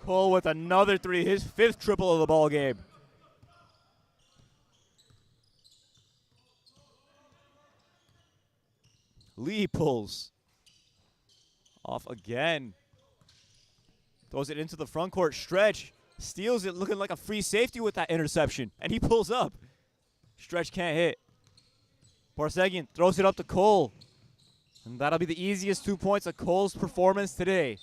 Cole with another three, his 5th triple of the ball game. Lee pulls off again. Throws it into the front court stretch. Steals it, looking like a free safety with that interception. And he pulls up. Stretch can't hit. Barsegian throws it up to Cole. And that'll be the easiest 2 points of Cole's performance today.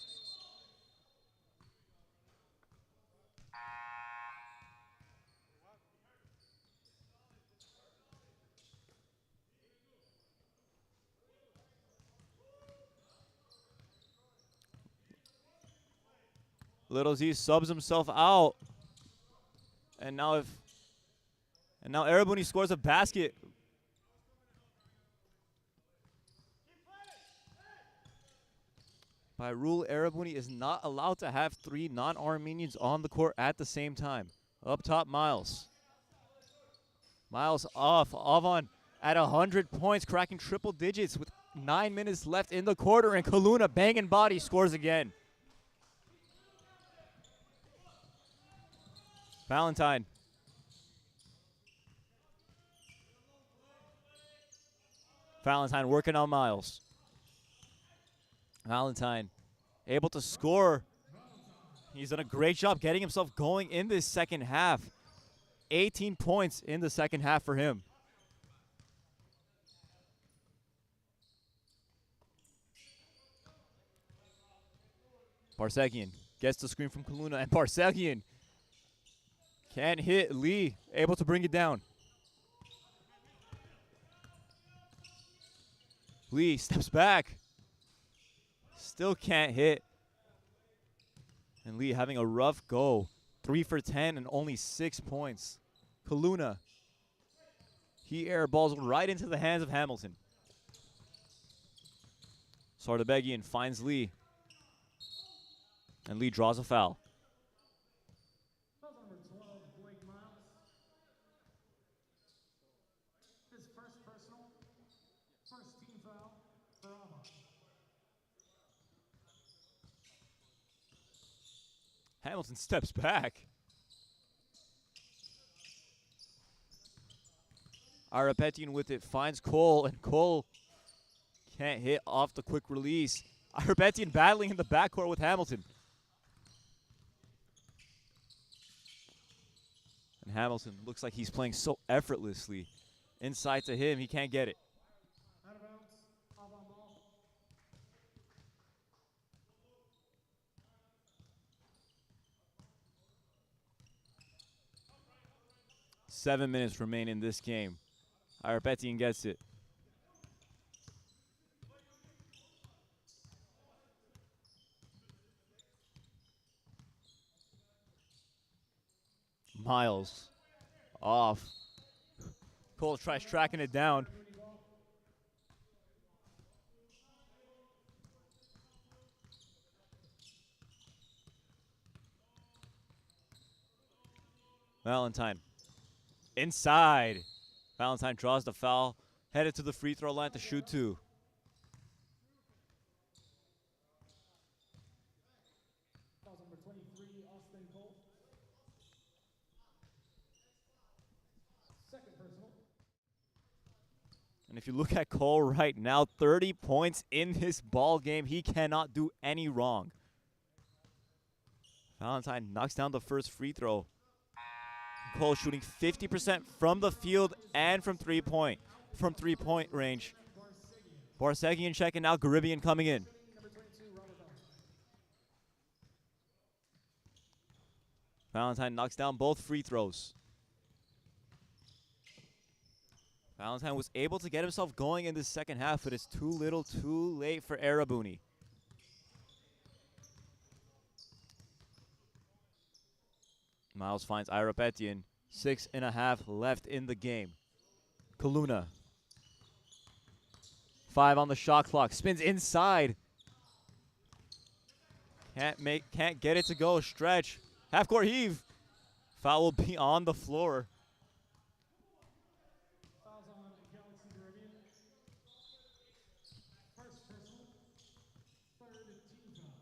Little Z subs himself out. And now Erebuni scores a basket. By rule, Erebuni is not allowed to have 3 non-Armenians on the court at the same time. Up top, Miles. Miles off. Avan at 100 points, cracking triple digits with 9 minutes left in the quarter. And Kaluna, banging body, scores again. Valentine. Valentine working on Miles. Valentine able to score. He's done a great job getting himself going in this second half. 18 points in the second half for him. Barsegian gets the screen from Kaluna, and Barsegian can't hit. Lee able to bring it down. Lee steps back. Still can't hit. And Lee having a rough go. 3 for 10 and only 6 points. Kaluna. He airballs right into the hands of Hamilton. Sardabegian finds Lee. And Lee draws a foul. Foul number 12, Blake Miles. His first personal, first team foul for Avan. Hamilton steps back. Arapetian with it finds Cole, and Cole can't hit off the quick release. Arapetian battling in the backcourt with Hamilton. And Hamilton looks like he's playing so effortlessly. Inside to him, he can't get it. Out of bounds, Avan ball. 7 minutes remain in this game. Arapetian gets it. Miles off. Cole tries tracking it down. Valentine inside. Valentine draws the foul, headed to the free throw line to shoot 2. Foul number 23, Austin Cole. Second personal. And if you look at Cole right now, 30 points in this ball game. He cannot do any wrong. Valentine knocks down the first free throw. Cole shooting 50% from the field and from three-point range. Barsegian checking out, Garibian coming in. Number 22, Robert Valentine. Valentine knocks down both free throws. Valentine was able to get himself going in the second half, but it's too little, too late for Erebuni. Miles finds Irapetian. 6.5 left in the game. Kaluna. 5 on the shot clock. Spins inside. Can't get it to go. Stretch. Half court heave. Foul will be on the floor. Fouls on Galaxy Caribbean. First personal. Third team foul.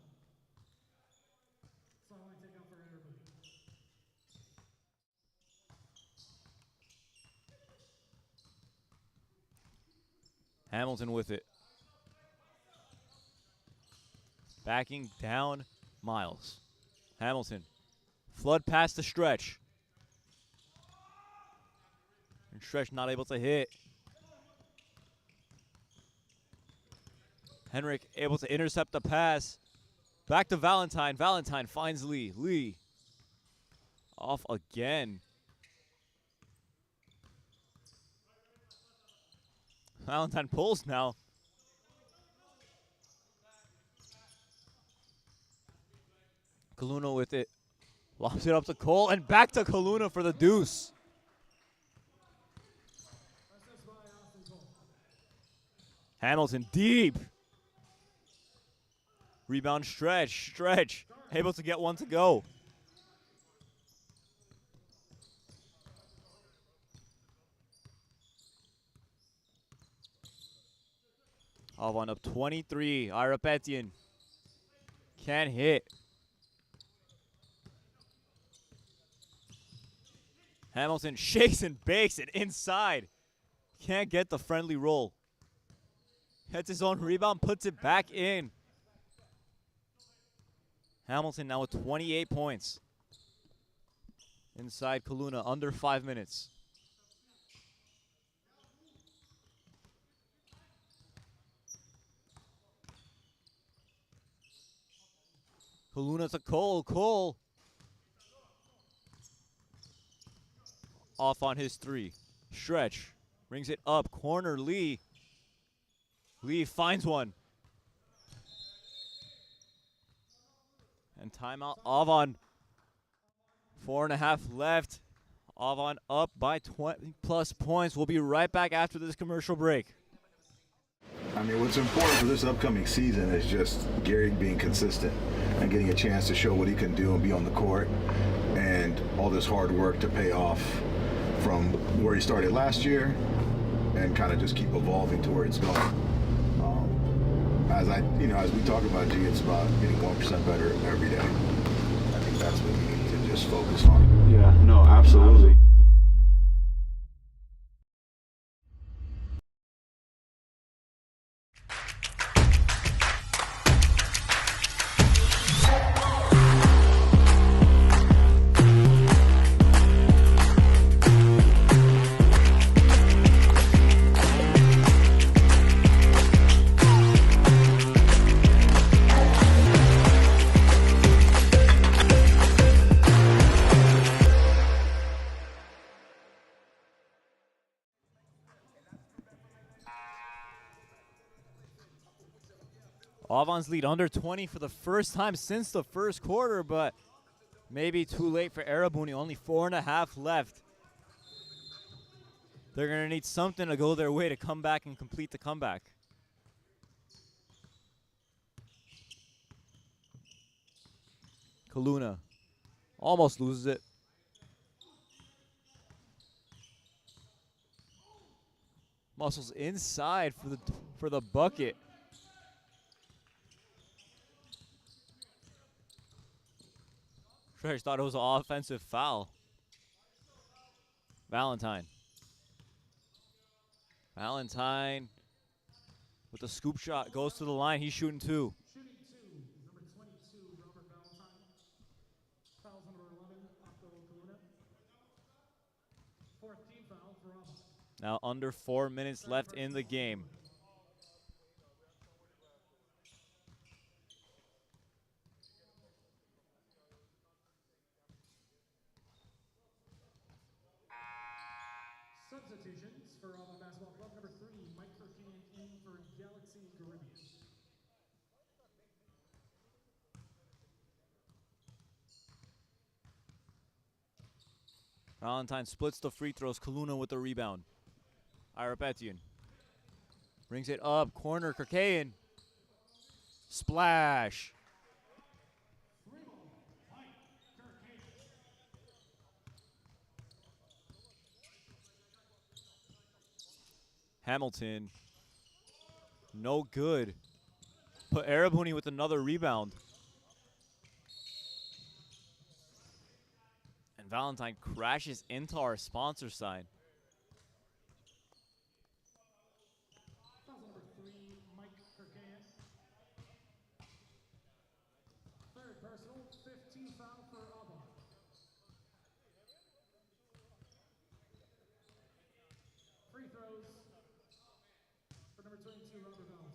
Sideline takeout for Erebuni. Hamilton with it. Backing down Miles. Hamilton. Flood past the Stretch. And Stretch not able to hit. Henrik able to intercept the pass. Back to Valentine. Valentine finds Lee. Lee off again. Valentine pulls now. Kaluna with it. Lobs it up to Cole and back to Kaluna for the deuce. Hamilton deep. Rebound Stretch. Stretch able to get one to go. Avan up 23. Ira Petian can't hit. Hamilton shakes and bakes it inside. Can't get the friendly roll. Gets his own rebound, puts it back in. Hamilton now with 28 points. Inside Kaluna, under 5 minutes. Kaluna to Cole. Cole off on his three. Stretch brings it up. Corner Lee. Lee finds one. And timeout Avan. 4.5 left. Avan up by 20+ points. We'll be right back after this commercial break. I mean, what's important for this upcoming season is just Gary being consistent and getting a chance to show what he can do and be on the court, and all this hard work to pay off from where he started last year and kind of just keep evolving to where it's going. As we talk about, G, it's about getting 1% better every day. I think that's what we need to just focus on. Yeah, no, absolutely. Avan's lead under 20 for the first time since the first quarter, but maybe too late for Erebuni. Only 4.5 left. They're going to need something to go their way to come back and complete the comeback. Kaluna almost loses it. Muscles inside for the bucket. Stretch thought it was an offensive foul. Valentine with a scoop shot goes to the line. He's shooting two. Shooting two, number 22, Robert Valentine. Fouls number 11, Octo Kaluna. Fourth team foul for Avan. Now under 4 minutes left in the game. Substitutions for Avan Basketball Club. Number 3, Mike Kirkian in for Galaxy Caribbean. Valentine splits the free throws. Kaluna with the rebound. Ira Petian brings it up. Corner, Kirkayan. Splash. Hamilton. No good. But Erebuni with another rebound. And Valentine crashes into our sponsor sign. Foul number 3, Mike Kirkayan. Third personal, 15 foul for Avan. Free throws for number 22, Robert Valentine.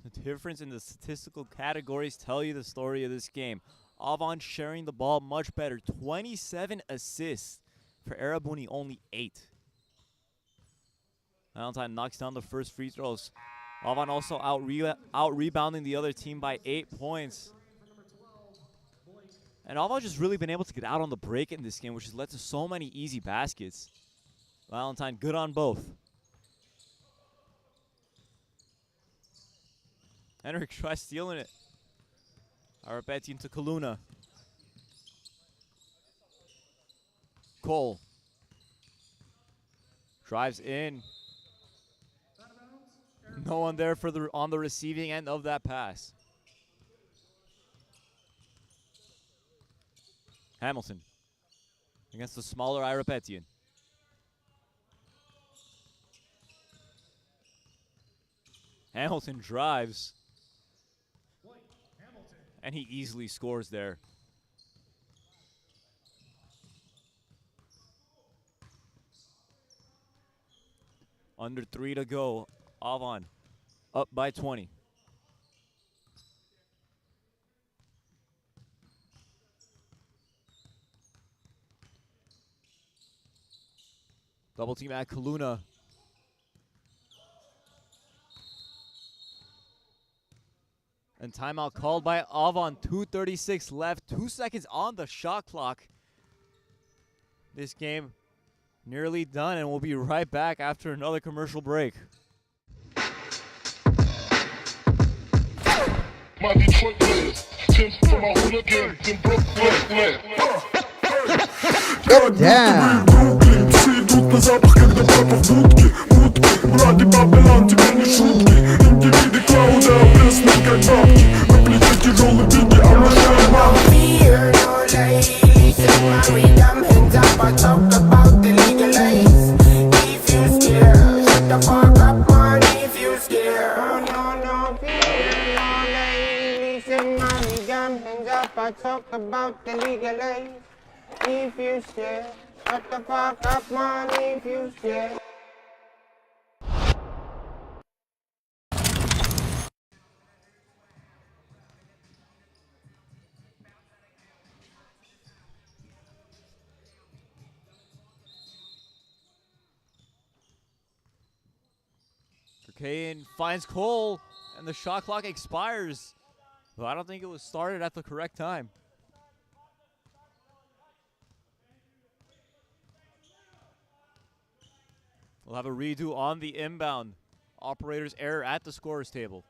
The difference in the statistical categories tell you the story of this game. Avan sharing the ball much better. 27 assists for Erebuni, only 8. Valentine knocks down the first free throws. Avan also out rebounding the other team by 8 points. And Avan just really been able to get out on the break in this game, which has led to so many easy baskets. Valentine good on both. Henrik tries stealing it. Arapetian to Kaluna. Cole. Drives in. No one there for on the receiving end of that pass. Hamilton against the smaller Irapetian. Hamilton drives. And he easily scores there. Under 3 to go. Avan up by 20. Double team at Kaluna. And timeout called by Avan. 2:36 left. 2 seconds on the shot clock. This game nearly done, and we'll be right back after another commercial break. My Detroit players, Tim from my hooligans in Brooklyn. Damn. Все идут на запах, когда папа в будке. Ради Бабелан тебе не шутки. Индивиды клауда, опресны как бабки. На плече тяжелый биги, а на шее мамки. Fear no lies, listen my rhythm, hands up, I talk about the legal lies. If you scared, shut the fuck up, man, if you scared. Oh no, fear no lies, listen my rhythm, hands up, I talk about the legal lies. If you scared, shut the fuck up, man, if you scared. Kirkayan finds Cole, and the shot clock expires. But I don't think it was started at the correct time. We'll have a redo on the inbound. Operator's error at the scorer's table.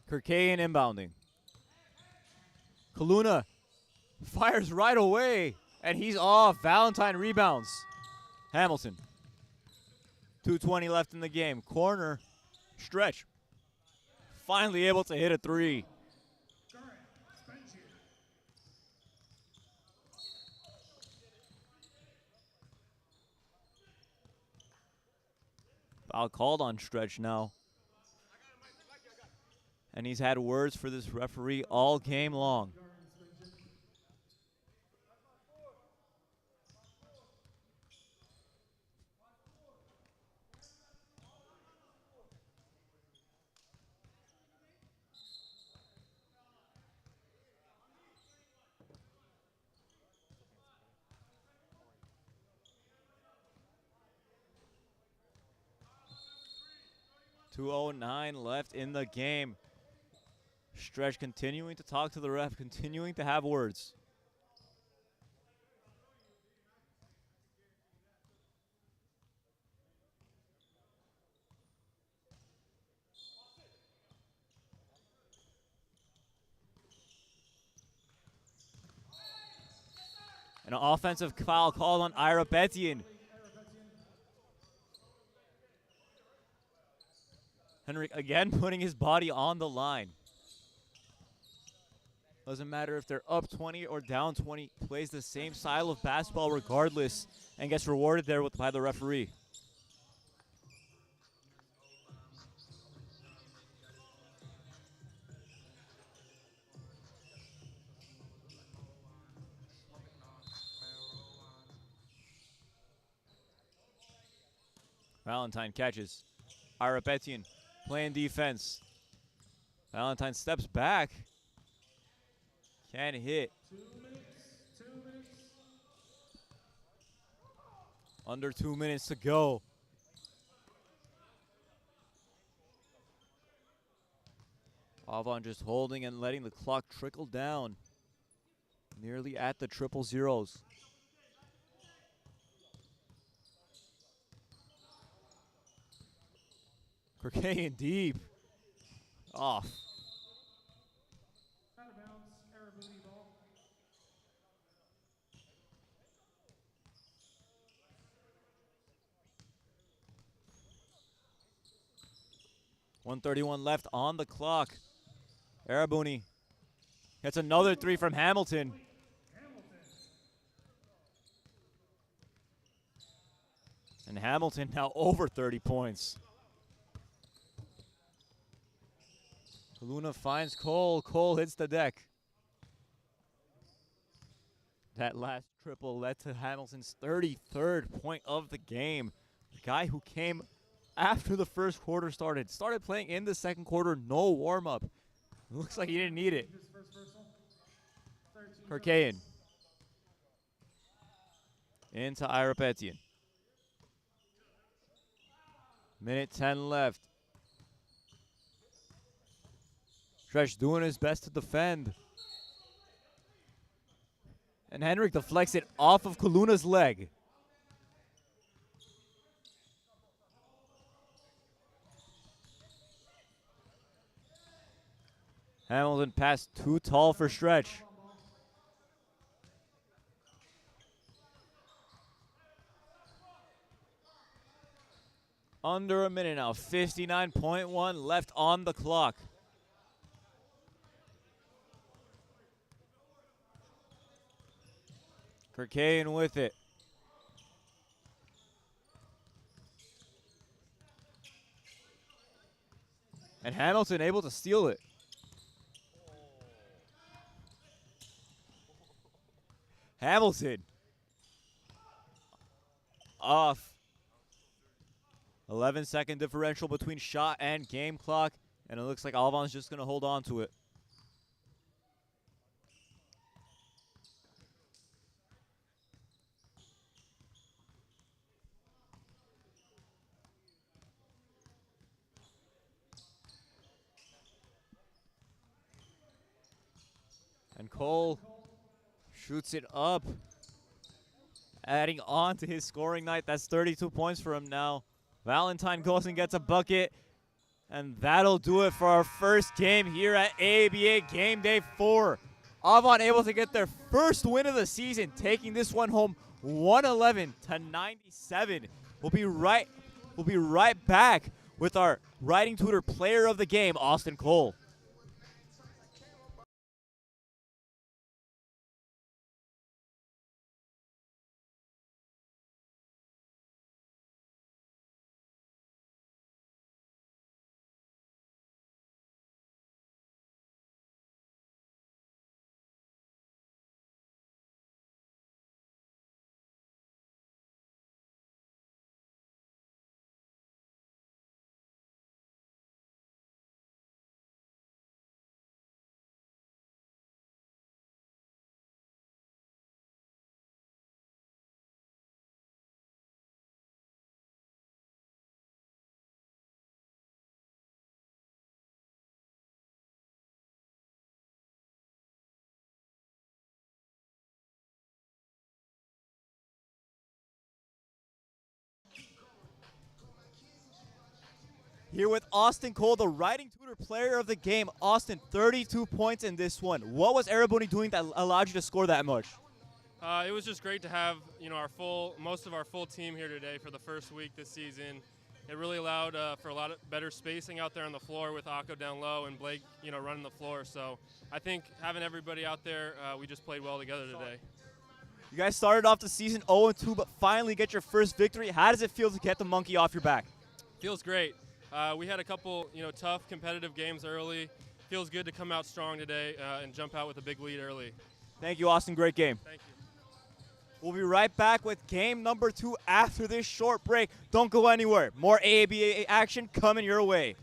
Kirkayan inbounding. Kaluna fires right away, and he's off. Valentine rebounds. Hamilton. 2:20 left in the game. Corner, stretch. Finally able to hit a three. Foul called on Stretch now. And he's had words for this referee all game long. 2:09 left in the game. Stretch continuing to talk to the ref, continuing to have words. An offensive foul called on Erebuni. Henrik again putting his body on the line. Doesn't matter if they're up 20 or down 20, plays the same style of basketball regardless and gets rewarded there by the referee. Valentine catches. Erebuni playing defense. Valentine steps back. Can't hit. 2 minutes. 2 minutes. Under 2 minutes to go. Avan just holding and letting the clock trickle down. Nearly at the triple zeros. Kirkayan deep. Off. Out of bounds. Erebuni ball. .131 left on the clock. Erebuni gets another three from Hamilton. And Hamilton now over 30 points. Luna finds Cole. Cole hits the deck. That last triple led to Hamilton's 33rd point of the game. The guy who came after the first quarter started. Started playing in the second quarter, no warm-up. Looks like he didn't need it. His first personal. 13. Kirkayan. Into Erebuni. Minute 10 left. Stretch doing his best to defend. And Henrik deflects it off of Kaluna's leg. Hamilton passed too tall for Stretch. Under a minute now, 59.1 left on the clock. Kirkayan with it. And Hamilton able to steal it. Hamilton. Off. 11-second differential between shot and game clock. And it looks like Avan's just going to hold on to it. And Cole shoots it up, adding on to his scoring night. That's 32 points for him now. Valentine goes and gets a bucket, and that'll do it for our first game here at AABA Game Day 4. Avan able to get their first win of the season, taking this one home 111-97. We'll be right back with our Writing Tutor Player of the Game, Austin Cole. Here with Austin Cole, the writing tutor player of the game. Austin, 32 points in this one. What was Erebuni doing that allowed you to score that much? It was just great to have most of our full team here today for the first week this season. It really allowed for a lot of better spacing out there on the floor with Akko down low and Blake, running the floor. So I think having everybody out there, we just played well together today. You guys started off the season 0-2, but finally get your first victory. How does it feel to get the monkey off your back? Feels great. We had a couple, tough competitive games early. Feels good to come out strong today and jump out with a big lead early. Thank you, Austin. Great game. Thank you. We'll be right back with game number 2 after this short break. Don't go anywhere. More AABA action coming your way.